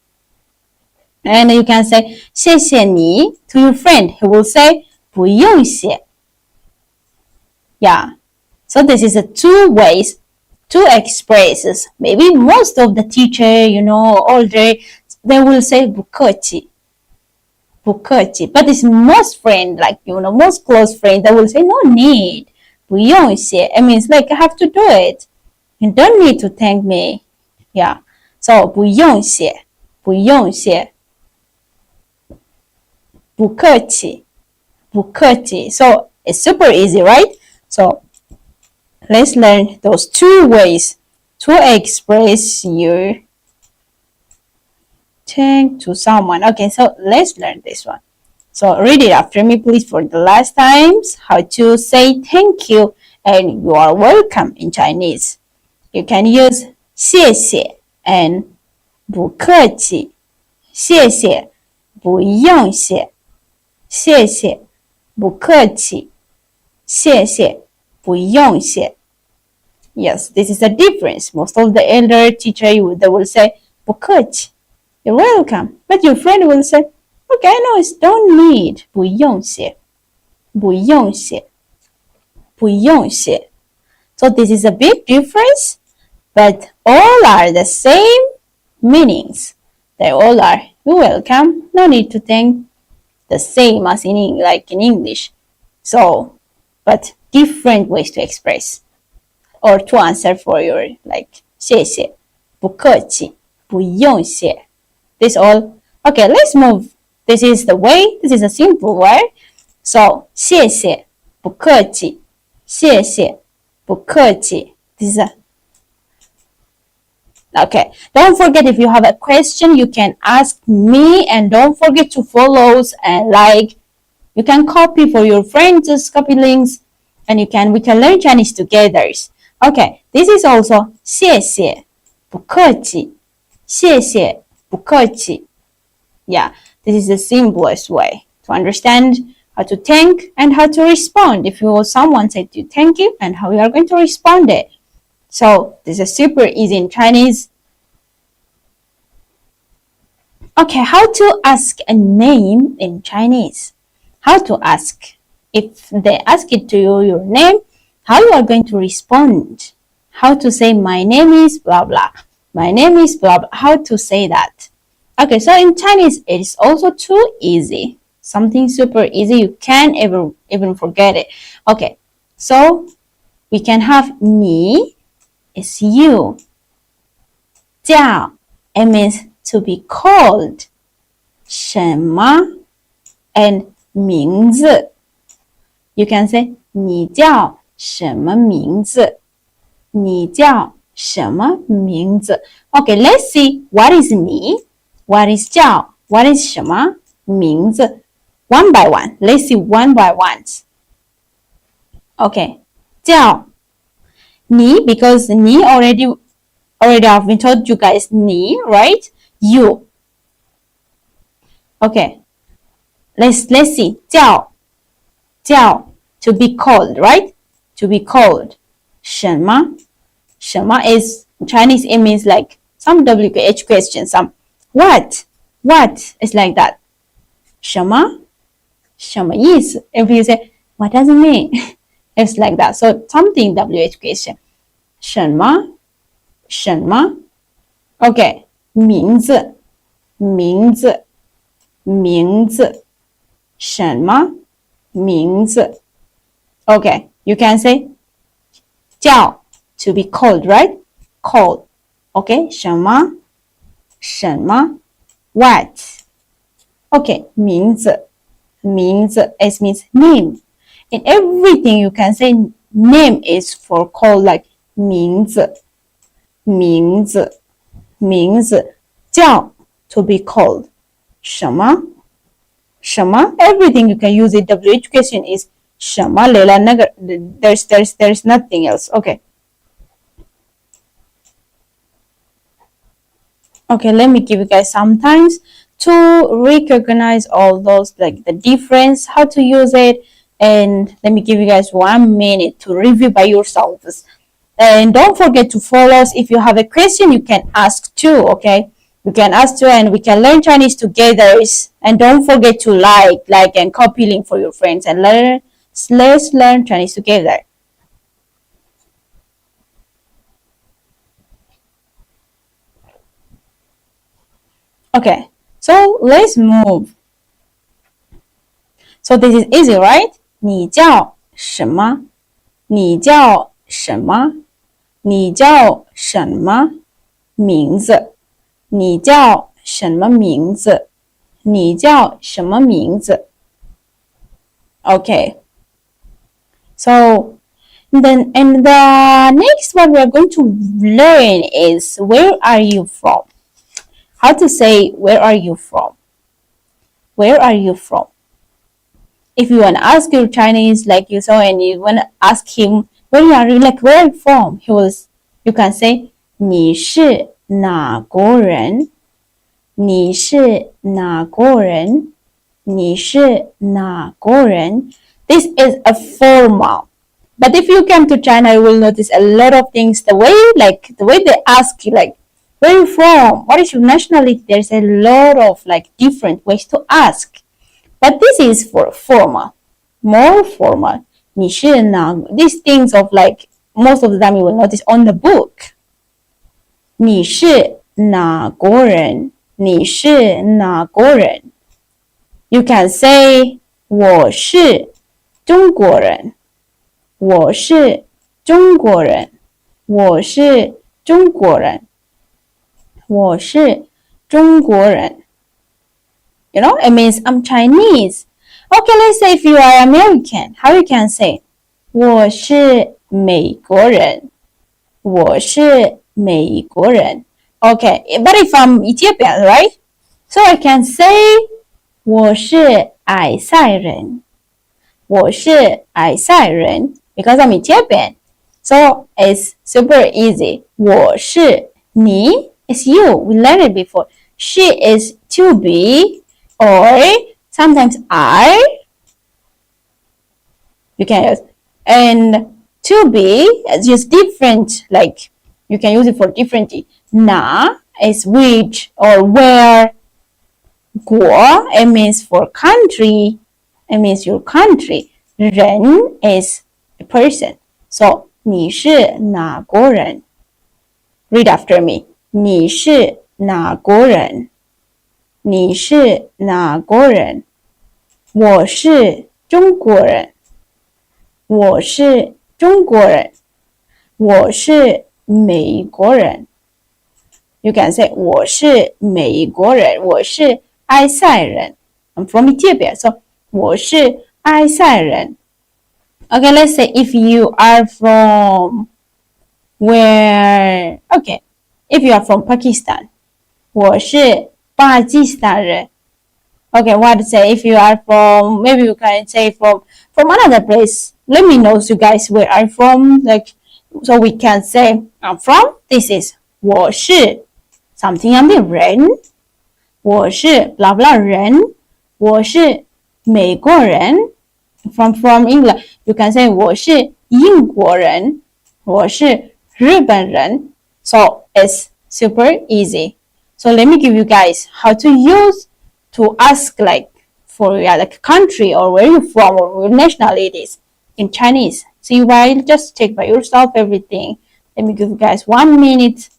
And you can say 谢谢你 to your friend. He will say 不用谢. Yeah. So this is a 2 ways to express. Maybe most of the teacher, older, they will say 不客气. 不客气. But it's most friend, like, most close friend, they will say no need. 不用谢. I mean, it's like I have to do it. You don't need to thank me. Yeah. So 不用谢，不用谢，不客气，不客气. So it's super easy, right? So let's learn those 2 ways to express your thank to someone. Okay, so let's learn this one. So read it after me, please, for the last times. How to say thank you and you are welcome in Chinese. You can use 谢谢 and 不客气，谢谢，不用谢，谢谢，不客气，谢谢，不用谢. Yes, this is a difference. Most of the elder teacher, they will say 不客气, you're welcome. But your friend will say, okay, no, it's don't need. 不用谢，不用谢，不用谢. So this is a big difference, but all are the same meanings. They all are you're welcome. No need to thank. The same as in English. So, but different ways to express or to answer for your 谢谢，不客气，不用谢. This all. Okay, let's move. This is the way. This is a simple way. So, 谢谢，不客气，谢谢，不客气. This is a Okay, don't forget, if you have a question, you can ask me, and don't forget to follow and like. You can copy for your friends, copy links, and we can learn Chinese together. Okay, this is also 谢谢，不客气，谢谢，不客气. Yeah, this is the simplest way to understand how to thank and how to respond. If someone said to you thank you, and how you are going to respond it. So this is super easy in Chinese. Okay, how to ask a name in Chinese. How to ask. If they ask it to you, your name, how you are going to respond. How to say my name is blah blah. My name is blah blah. How to say that. Okay, so in Chinese, it is also too easy. Something super easy. You can't even forget it. Okay, so we can have 你 is you. 叫 It means to be called. 什么 and 名字 You can say 你叫什么名字你叫什么名字 Okay, let's see what is 你 What is 叫 What is 什么名字 One by one. Let's see one by one. Okay, 叫你 because 你 already I've been told you guys 你 right? You. Okay. Let's see. 叫 to be called, right? To be called. 什么 is Chinese, it means like some WH question, some what is like that. 什么意思 If you say what does it mean? It's like that. So something WH question. 什么 Okay. 名字什么名字 Okay, you can say 叫 to be called, right? Called. Okay, 什么 What? Okay, 名字 it means name. In everything you can say name is for call like 名字叫 to be called 什么 everything you can use it WH question is 什么 there's nothing else. Okay, let me give you guys some times to recognize all those like the difference, how to use it, and let me give you guys 1 minute to review by yourselves. And don't forget to follow us. If you have a question, you can ask too, okay? You can ask too, and we can learn Chinese together. And don't forget to like and copy link for your friends, and let's learn Chinese together. Okay, so let's move. So this is easy, right? 你叫什么？你叫什么？你叫什么名字？你叫什么名字？你叫什么名字？ Okay. So then, and the next one we are going to learn is where are you from? How to say where are you from? Where are you from? If you want to ask your Chinese like you saw and you want to ask him where are you, like where are you from? You can say 你是哪国人？你是哪国人？你是哪国人？ This is a formal. But if you come to China, you will notice a lot of things. The way they ask you, like, where are you from? What is your nationality? There's a lot of like different ways to ask. But this is for formal, more formal. 你是哪 These things of like most of the time you will notice on the book. 你是哪国人？你是哪国人？ You can say 我是中国人。我是中国人。我是中国人。我是中国人。You know, it means I'm Chinese. Okay, let's say if you are American, how you can say 我是美国人。我是美国人。Okay, but if I'm Ethiopian, right? So I can say 我是埃塞人。我是埃塞人 because I'm Ethiopian. So it's super easy. 我是你 is you. We learned it before. She is to be or sometimes I. You can use and to be is just different. Like you can use it for differently. 哪 is which or where. 国 it means for country. It means your country. 人 is a person. So 你是哪国人 Read after me. 你是哪国人？你是哪国人？我是中国人。我是中国人。我是美国人。You can say 我是美国人，我是埃塞人。I'm from Ethiopia, so 我是埃塞人。Okay, let's say if you are from where? Okay, if you are from Pakistan, 我是巴基斯坦人。Okay, what to say if you are from, maybe you can say from another place. Let me know, you guys, where I'm from. Like, so we can say I'm from. This is 我是 something I'm the 人，我是 blah blah 人，我是美国人。From England, you can say 我是英国人，我是日本人。So it's super easy. So let me give you guys how to use to ask like for like country or where you're from or what nationality is in Chinese. See, while just check by yourself everything. Let me give you guys 1 minute.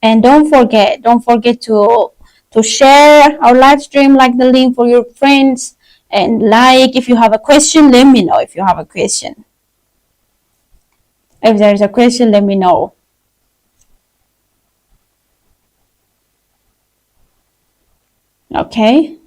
And don't forget to share our live stream, like the link for your friends, and like. If you have a question, let me know. If you have a question, if there is a question, let me know. Okay.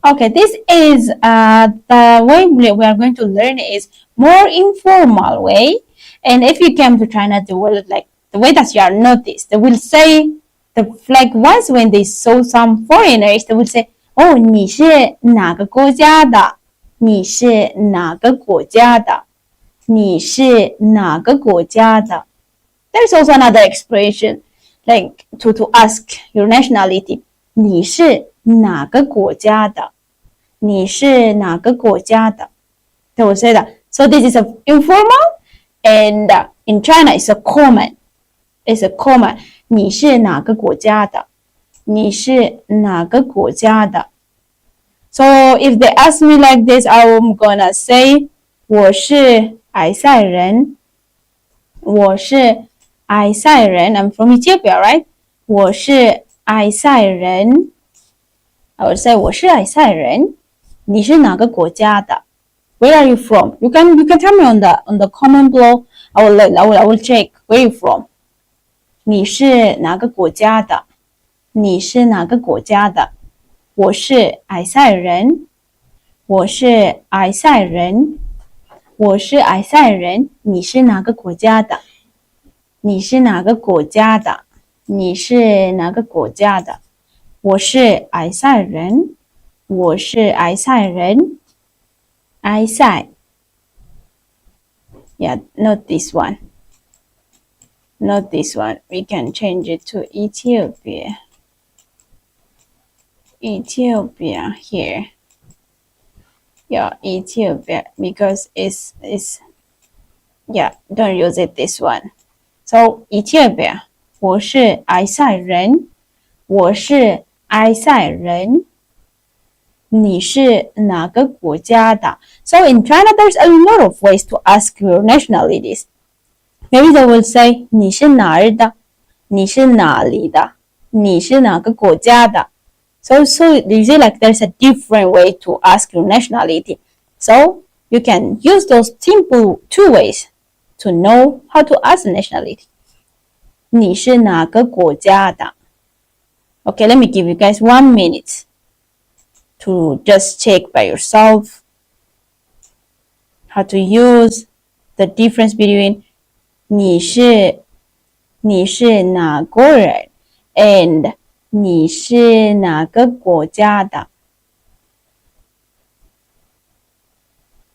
Okay, this is the way we are going to learn is more informal way. And if you came to China, they will like the way that you are noticed. They will say like once when they saw some foreigners, they will say, "Oh, 你是哪个国家的？你是哪个国家的？你是哪个国家的？" There's also another expression like to ask your nationality. 你是哪个国家的？你是哪个国家的？ They will say that. So this is a informal, and in China it's a common. It's a common. 你是哪个国家的？你是哪个国家的？ So if they ask me like this, I'm gonna say 我是埃塞人。我是埃塞人。I'm from Ethiopia, right? 我是埃塞人。I would say 我是埃塞人。你是哪个国家的？ Where are you from? You can tell me on the comment below. I will check where you from. 你是哪个国家的？你是哪个国家的？我是埃塞人。我是埃塞人。我是埃塞人。你是哪个国家的？你是哪个国家的？你是哪个国家的？我是埃塞人。我是埃塞人。埃塞。Yeah, not this one. Not this one. We can change it to Ethiopia. Ethiopia here. Yeah, Ethiopia, because it's yeah, don't use it this one. So Ethiopia. 我是埃塞人。我是埃塞人。你是哪个国家的？ So in China, there's a lot of ways to ask your nationalities. Maybe they will say 你是哪儿的？你是哪里的？你是哪个国家的？ So you see like there's a different way to ask your nationality. So you can use those simple 2 ways to know how to ask nationality. 你是哪个国家的？ Okay, let me give you guys 1 minute to just check by yourself how to use the difference between 你是哪国人 and 你是哪个国家的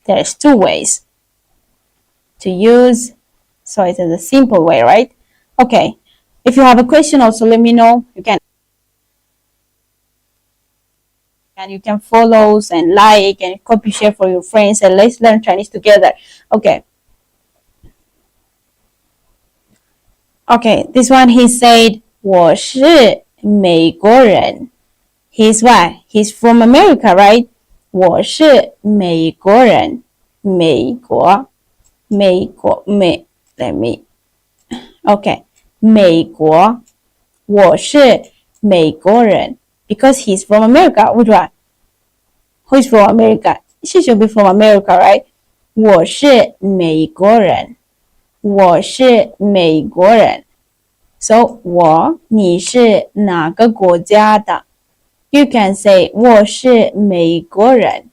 There's 2 ways to use, so it's a simple way, right? Okay, if you have a question also let me know. You can follow and like and copy share for your friends, and let's learn Chinese together. Okay, this one he said 我是美国人。 He's why? He's from America, right? 我是美国人。美国 let me okay 美国我是美国人。because he's from America. Which one? Who is from America? She should be from America, right? 我是美国人。我是美国人。So 你是哪个国家的？ You can say 我是美国人。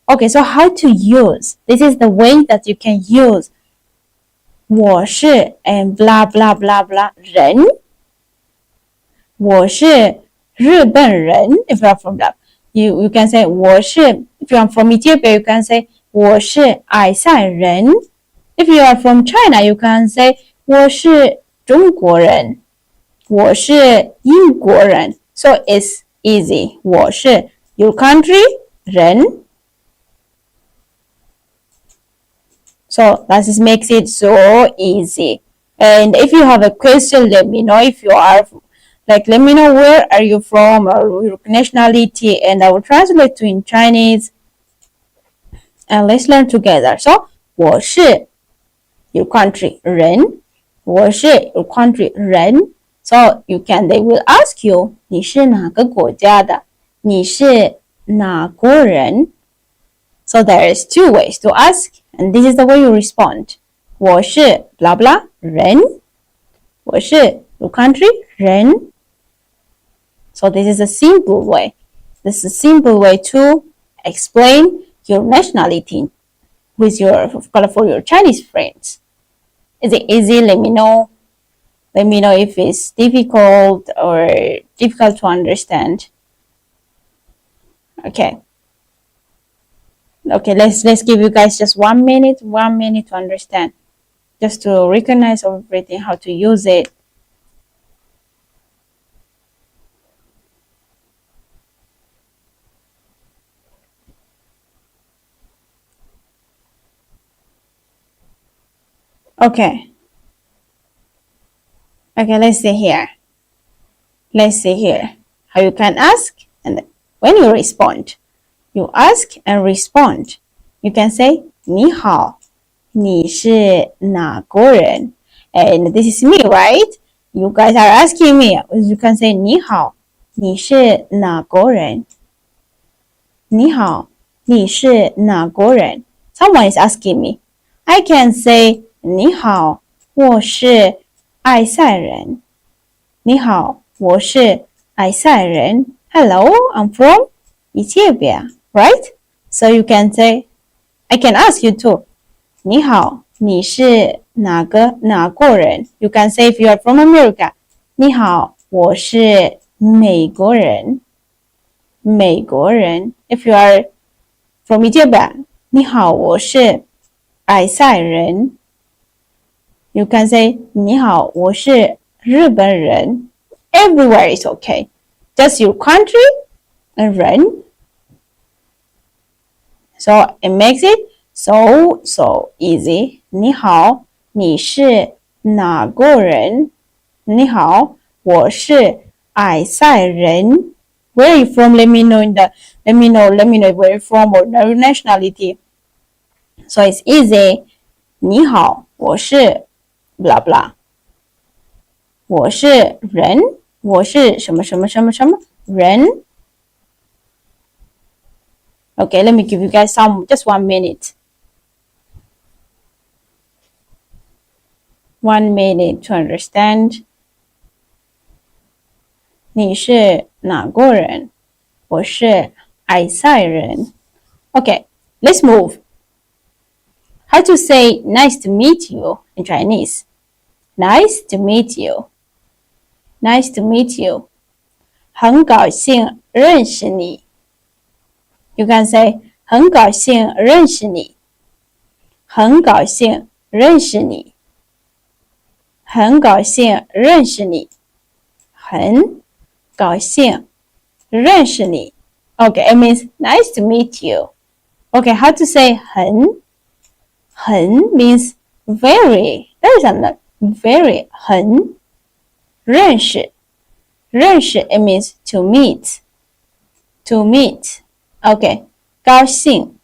Okay, so how to use? This is the way that you can use 我是 and blah blah blah blah 人。我是日本人。If you are from that, you can say 我是 If you are from Ethiopia, you can say 我是爱塞人。If you are from China, you can say 我是中国人。我是英国人。So it's easy. 我是 your country 人。So that just makes it so easy. And if you have a question, let me know. If you are let me know where are you from or your nationality, and I will translate to in Chinese. And let's learn together. So 我是 your country 人，我是 your country 人。So they will ask you 你是哪个国家的？你是哪国人？ So there is two ways to ask, and this is the way you respond. 我是 blah blah 人，我是 your country 人。So this is a simple way. This is a simple way to explain your nationality with for your Chinese friends. Is it easy? Let me know. Let me know if it's difficult or difficult to understand. Okay. Okay, let's give you guys just 1 minute to understand. Just to recognize everything, how to use it. Okay. Okay, let's see here. Let's see here how you can ask, and when you respond, you ask and respond. You can say 你好，你是哪国人? And this is me, right? You guys are asking me. You can say 你好，你是哪国人？你好，你是哪国人？ Someone is asking me. I can say 你好，我是爱塞人。你好，我是爱塞人。Hello, I'm from Ethiopia, right? So you can say, I can ask you too. 你好，你是哪国人？ You can say if you are from America. 你好，我是美国人。美国人。If you are from Ethiopia. 你好，我是爱塞人。You can say 你好，我是日本人。Everywhere is okay. Just your country and 人。So it makes it so easy. 你好，你是哪国人？你好，我是爱塞人。Where are you from? Let me know let me know where you're from or your nationality. So it's easy. 你好，我是 blah blah. 我是人，我是什么什么什么什么人。Okay, let me give you guys just 1 minute. 1 minute to understand. 你是哪国人？我是爱塞人。Okay, let's move. How to say nice to meet you in Chinese? Nice to meet you. Nice to meet you. 很高兴认识你。You can say 很高兴认识你。很高兴认识你。很高兴认识你。很高兴认识你。Okay, it means nice to meet you. Okay, how to say 很means very. There is another very 很认识 it means to meet. To meet. Okay, 高兴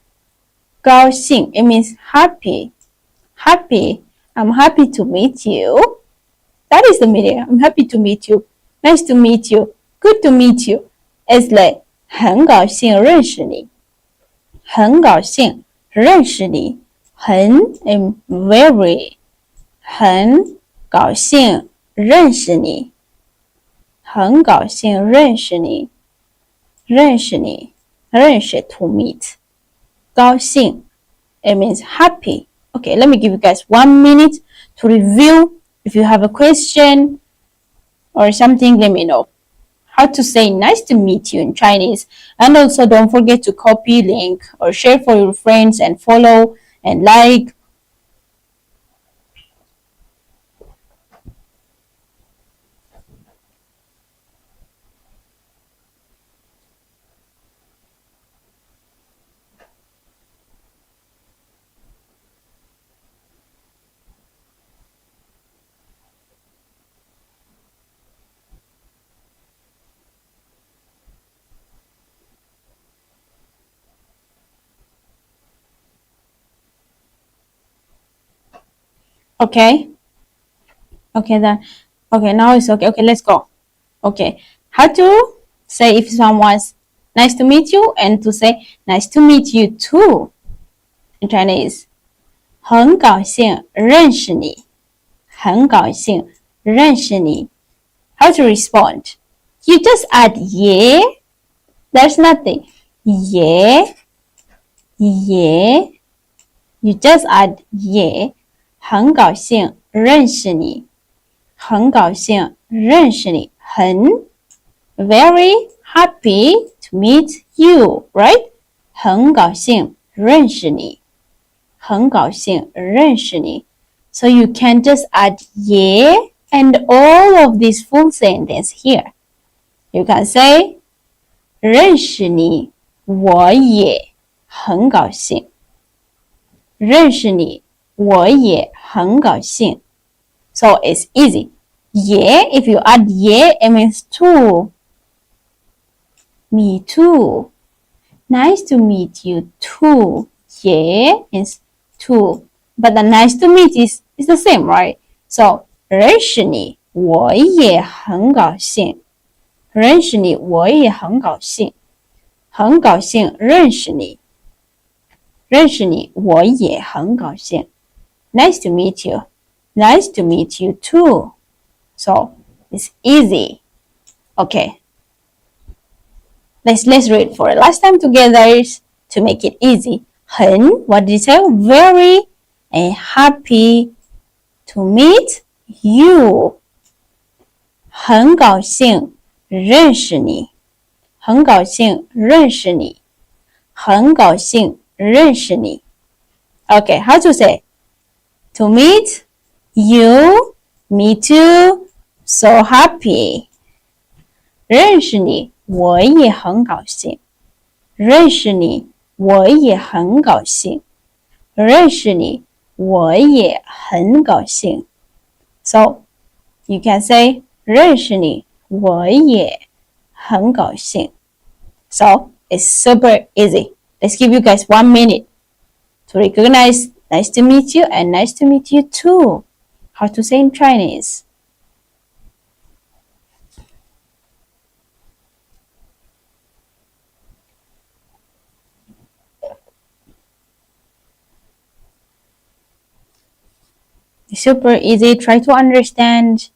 it means happy. I'm happy to meet you. That is the meaning. I'm happy to meet you. Nice to meet you. Good to meet you. is like 很高兴认识你，很高兴认识你，很 and very 很高兴认识你，很高兴认识你，认识你，认识 to meet， 高兴 it means happy. Okay, let me give you guys 1 minute to review. If you have a question or something, let me know. How to say nice to meet you in Chinese. And also don't forget to copy, link, or share for your friends and follow and like. Okay. Okay, then. Okay, now it's okay. Okay, let's go. Okay, how to say if someone's nice to meet you and to say nice to meet you too in Chinese. 很高兴认识你，很高兴认识你。How to respond? You just add yeah. There's nothing. Yeah, yeah. You just add yeah. 很高兴认识你，很高兴认识你，很 very happy to meet you, right? 很高兴认识你，很高兴认识你。So you can just add yeah and all of this full sentence here. You can say 认识你，我也很高兴。认识你，我也很高兴。So it's easy. Yeah, if you add yeah, it means too. Me too. Nice to meet you too. Yeah is too. But the nice to meet is the same, right? So 认识你，我也很高兴。认识你，我也很高兴。很高兴认识你。认识你，我也很高兴。Nice to meet you. Nice to meet you too. So it's easy. Okay. Let's read for the last time together to make it easy. 很 what did you say? Very and happy to meet you. 很高兴认识你。很高兴认识你。很高兴认识你。Okay, how to say? To meet you, me too, so happy. 认识你，我也很高兴。认识你，我也很高兴。认识你，我也很高兴。So, you can say 认识你，我也很高兴。So, it's super easy. Let's give you guys 1 minute to recognize nice to meet you and nice to meet you too. How to say in Chinese. It's super easy. Try to understand.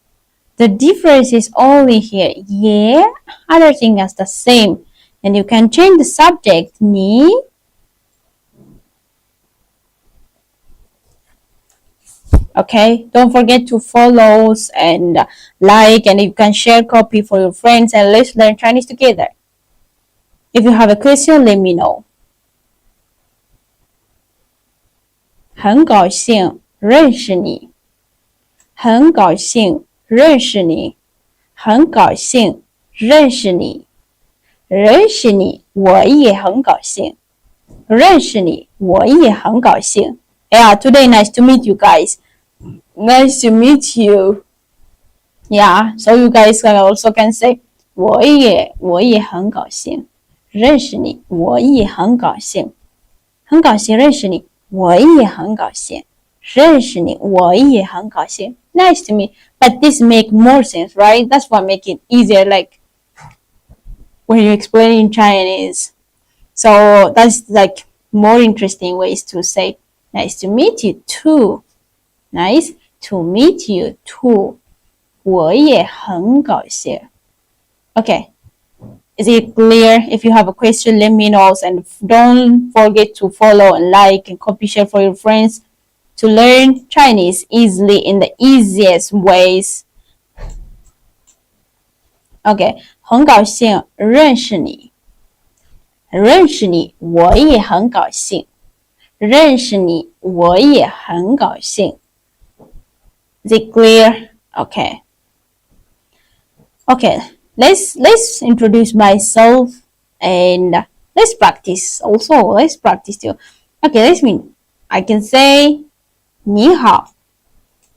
The difference is only here. Yeah, other thing is the same. And you can change the subject. 你 Okay, don't forget to follow and like, and you can share copy for your friends, and let's learn Chinese together. If you have a question, let me know. 很高兴认识你，很高兴认识你，很高兴认识你，认识你，我也很高兴，认识你，我也很高兴。Yeah, today nice to meet you guys. Nice to meet you. Yeah, so you guys also can say 我也很高兴认识你，我也很高兴，很高兴认识你，我也很高兴认识你，我也很高兴。Nice to meet, but this make more sense, right? That's what make it easier. Like when you explain in Chinese. So that's like more interesting ways to say nice to meet you too. Nice to meet you too. 我也很高兴. Okay. Is it clear? If you have a question, let me know. And don't forget to follow and like and copy share for your friends to learn Chinese easily in the easiest ways. Okay. 很高兴认识你。认识你，我也很高兴。认识你，我也很高兴。Is it clear? Okay. Okay, let's introduce myself and let's practice also. Let's practice too. Okay, let's mean. I can say 你好，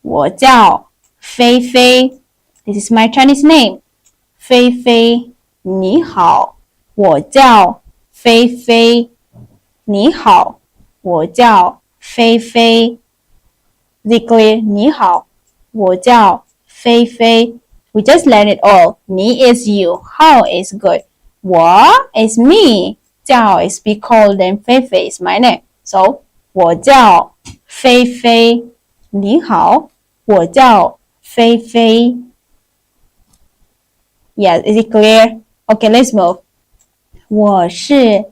我叫菲菲。This is my Chinese name. 菲菲，你好，我叫菲菲。你好，我叫菲菲。Is it clear? 你好，我叫菲菲。We just learned it all. 你 is you. How is good. 我 is me. 叫 is be called and 菲菲 is my name. So 我叫菲菲。你好，我叫菲菲。Yes, is it clear? Okay, let's move. 我是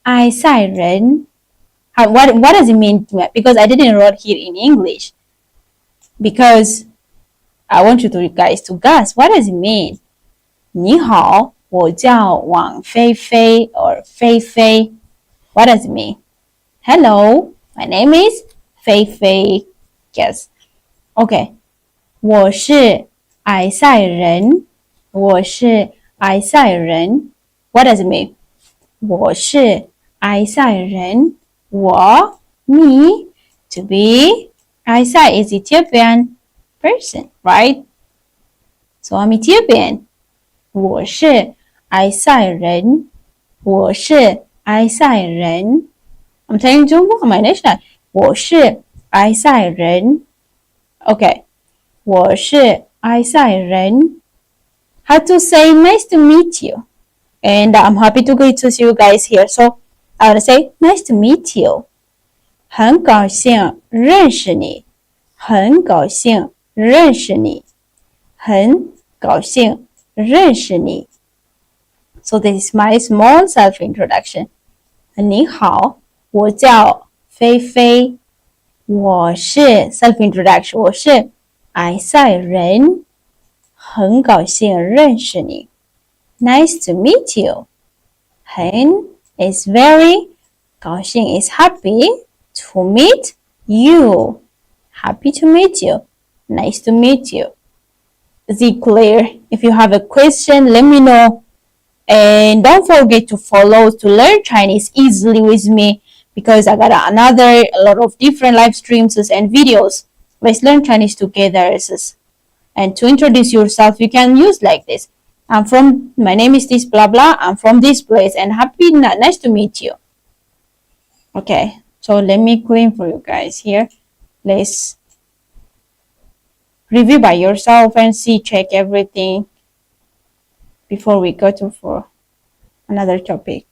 埃塞人。What does it mean to me? Because I didn't write here in English. Because I want you guys to guess. What does it mean? 你好，我叫王菲菲 or 菲菲。What does it mean? Hello, my name is 菲菲。Yes. Okay. 我是埃塞人。我是埃塞人。What does it mean? 我是埃塞人。我 me to be 埃塞 is Ethiopian person, right? So I'm Ethiopian. 我是埃塞人。我是埃塞人。I'm telling Jumbo, my national. 我是埃塞人。Okay. 我是埃塞人。How to say nice to meet you? And I'm happy to greet to see you guys here. So I would say nice to meet you. 很高兴认识你。很高兴认识你。很高兴认识你。So this is my small self-introduction. 你好，我叫菲菲。我是 self-introduction. 我是埃塞人。很高兴认识你。Nice to meet you. 很 is very. 高兴 is happy. To meet you. Happy to meet you. Nice to meet you. Is it clear? If you have a question, let me know. And don't forget to follow to learn Chinese easily with me because I got a lot of different live streams and videos. Let's learn Chinese together. And to introduce yourself, you can use like this. My name is this blah blah. I'm from this place and nice to meet you. Okay, so let me clean for you guys here. Let's review by yourself and check everything before we go for another topic.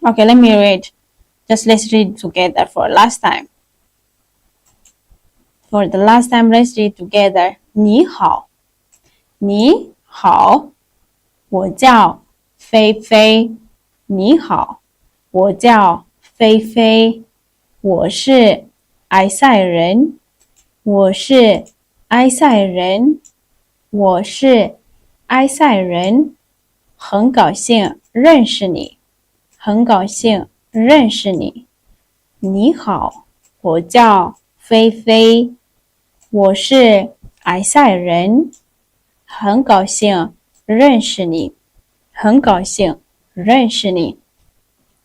Okay, let me read. Let's read together for last time. For the last time, let's read together. 你好，你好，我叫菲菲。你好，我叫菲菲。我是埃塞人。我是埃塞人。我是埃塞人。很高兴认识你。很高兴认识你。你好，我叫菲菲。我是埃塞人。很高兴认识你。很高兴认识你。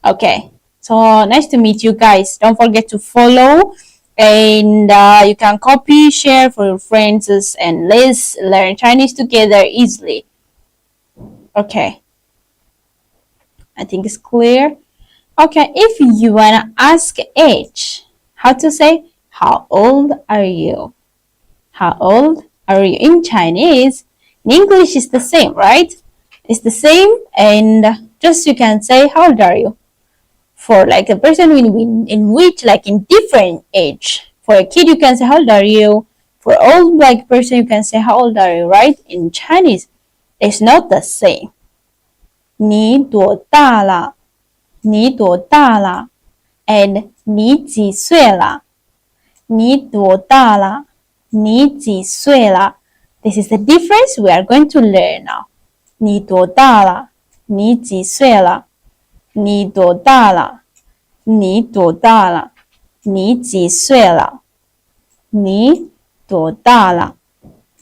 Okay, so nice to meet you guys. Don't forget to follow and you can copy, share for your friends and let's learn Chinese together easily. Okay, I think it's clear. Okay, if you wanna ask age, how to say how old are you? How old are you in Chinese? In English is the same, right? It's the same, and just you can say how old are you? For like a person in which like in different age. For a kid you can say how old are you? For old like person you can say how old are you, right? In Chinese it's not the same. 你多大了？你多大了？ And 你几岁了？你多大了？你几岁了？ This is the difference we are going to learn now. 你多大了？你几岁了？你多大了？你多大了？你几岁了？你多大了？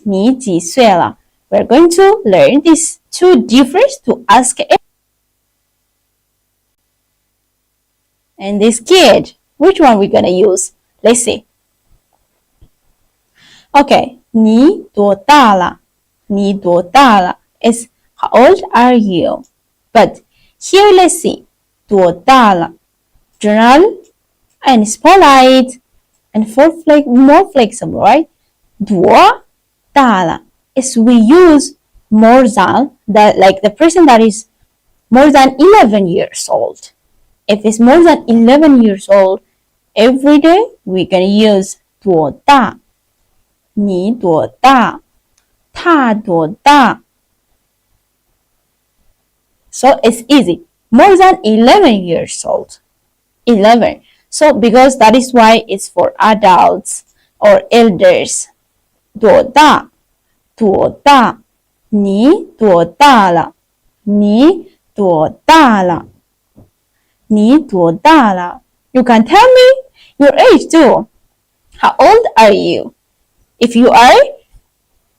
你几岁了？ We're going to learn these two difference to ask it. And this kid, which one we're gonna use? Let's see. Okay, 你多大了？你多大了 is how old are you? But here let's see. 多大了 general and it's polite and more flexible, right? 多大了 is we use more than that, like the person that is more than 11 years old. If it's more than 11 years old, every day we're gonna use 多大你多大他多大 So it's easy. More than 11 years old. 11. So because that is why it's for adults or elders. 多大多大你多大了你多大了你多大了 You can tell me your age too. How old are you? If you are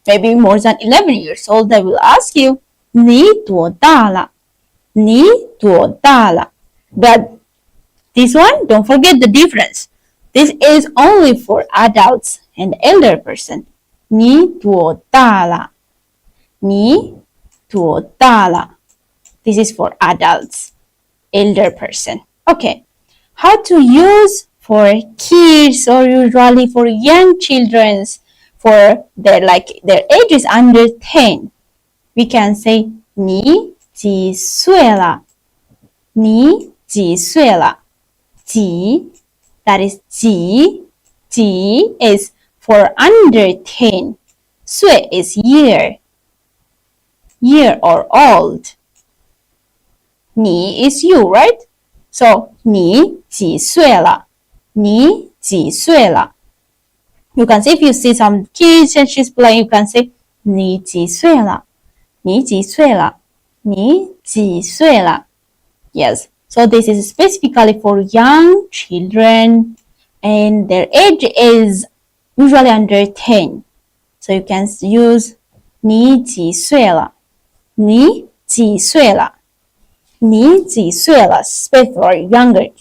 maybe more than 11 years old, I will ask you, 你多大了你多大了 But this one, don't forget the difference. This is only for adults and elder person. 你多大了你多大了 This is for adults, elder person. Okay, how to use for kids or usually for young children for their age is under 10. We can say 你几岁了你几岁了几 that is 几 is for under 10. 岁 is year or old. 你 is you, right? So 你几岁了你几岁了 You can say if you see some kids and she's playing, you can say 你几岁了你几岁了你几岁了 Yes, so this is specifically for young children and their age is usually under 10. So you can use 你几岁了你几岁了你几岁了 Space for younger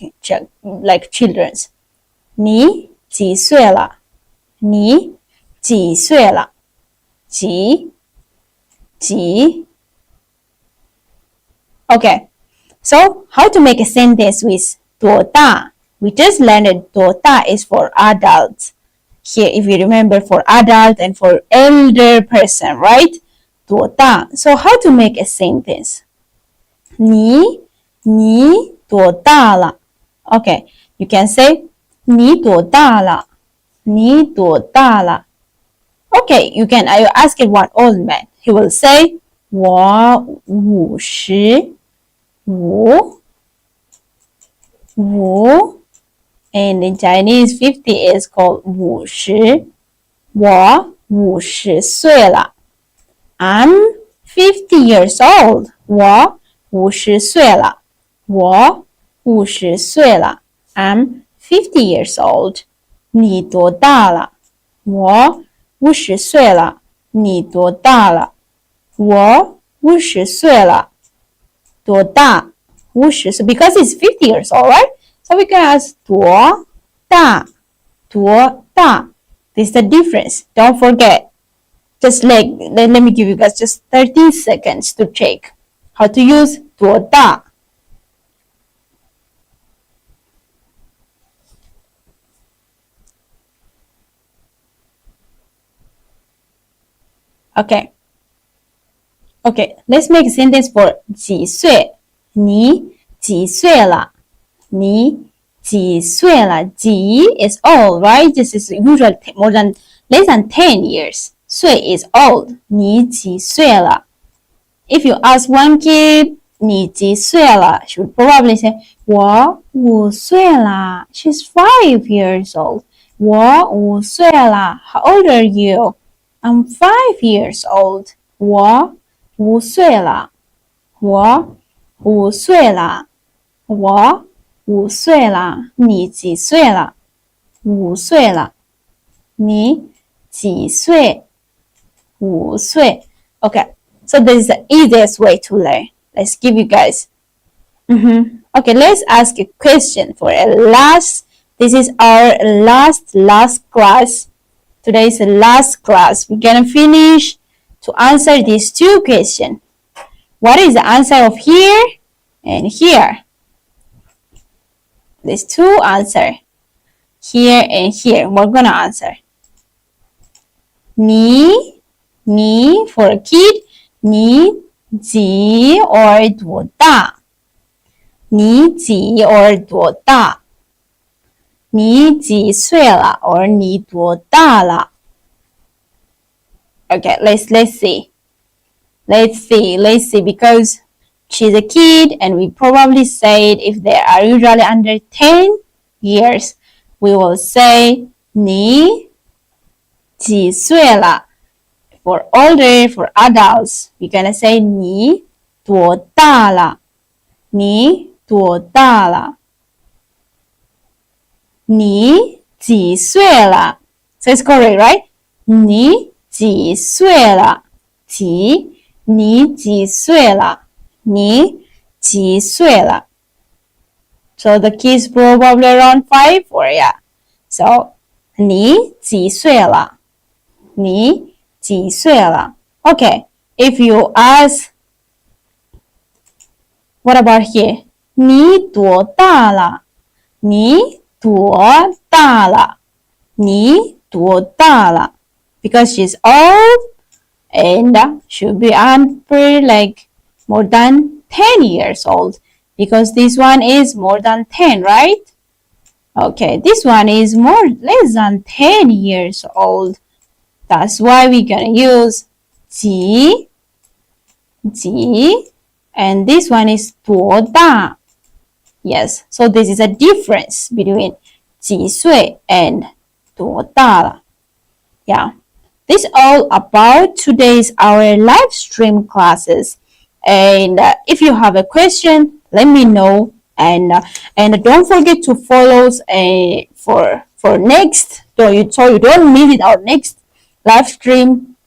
like children's 你几岁了你几岁了几 Okay, so how to make a sentence with 多大 We just learned 多大 is for adults. Here, if you remember, for adult and for elder person, right? 多大 So how to make a sentence? 你多大了 Okay, you can say 你多大了你多大了 Okay, you ask it one old man. He will say 我55 and in Chinese 50 is called 50我50岁了 I'm 50 years old 我50岁了我50岁了 I'm 50 years old 你多大了我50岁了你多大了我50岁了多大50岁 because it's 50 years old, right? So we can ask 多大多大 This is the difference. Don't forget. Just let me give you guys just 30 seconds to check how to use 多大 Okay. Okay, let's make a sentence for 几岁。你几岁了？你几岁了？几 is old, right? This is usually more than less than 10 years. 岁 is old. 你几岁了？ If you ask one kid, 你几岁了? She would probably say, 我5岁了. She's 5 years old. 我5岁了. How old are you? I'm 5 years old. 我5岁了。我5岁了。我5岁了。你几岁了？5岁了。你几岁？5岁。Okay, so this is the easiest way to learn. Let's give you guys. Okay, let's ask a question for a last. This is our last class. Today's the last class. We're gonna finish to answer these two questions. What is the answer of here and here? These two answer. Here and here. We're gonna answer. 你 for a kid. 你几 or 多大？你几 or 多大？你几岁了 or 你多大了？ Okay, let's see. Let's see, because she's a kid and we probably said if they are usually under 10 years, we will say 你几岁了? For older, for adults, we're gonna say 你多大了? 你多大了? 你几岁了? So it's correct, right? 你几岁了? 你几岁了？你几岁了？ So the kids probably around 5 or yeah. So 你几岁了？你几岁了？ Okay, if you ask, what about here? 你多大了？你多大了？你多大了？ Because she's old and should be under like more than 10 years old, because this one is more than 10, right? Okay, this one is less than 10 years old. That's why we're gonna use 几 and this one is 多大. Yes, so this is a difference between 几岁 and 多大了. Yeah. This is all about today's our live stream classes. And if you have a question, let me know. And don't forget to follow us for next, so you don't miss it our next live stream.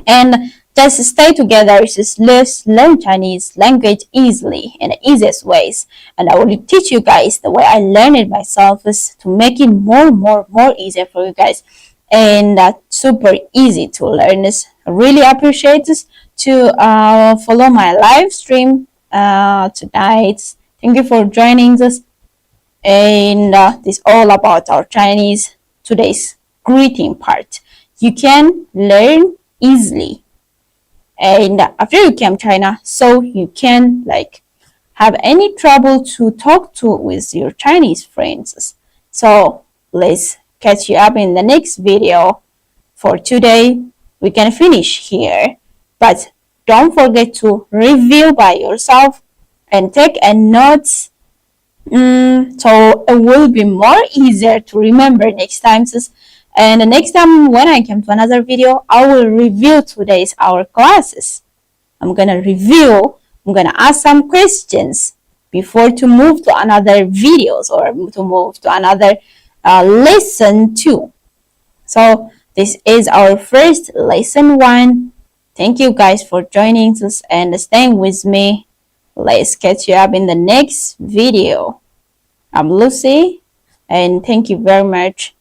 And just stay together. Let's learn Chinese language easily in the easiest ways. And I will teach you guys the way I learned it myself is to make it more easier for you guys. And super easy to learn this. I really appreciate this to follow my live stream tonight. Thank you for joining us. And this is all about our Chinese today's greeting part. You can learn easily. And after you came China, so you can like have any trouble to talk to with your Chinese friends. So let's catch you up in the next video. For today, we can finish here, but don't forget to review by yourself and take a notes, so it will be more easier to remember next time. And the next time when I come to another video, I will review today's our classes. I'm gonna ask some questions before to move to another videos or to move to another lesson 2. So this is our first lesson 1. Thank you guys for joining us and staying with me. Let's catch you up in the next video. I'm Lucy, and thank you very much.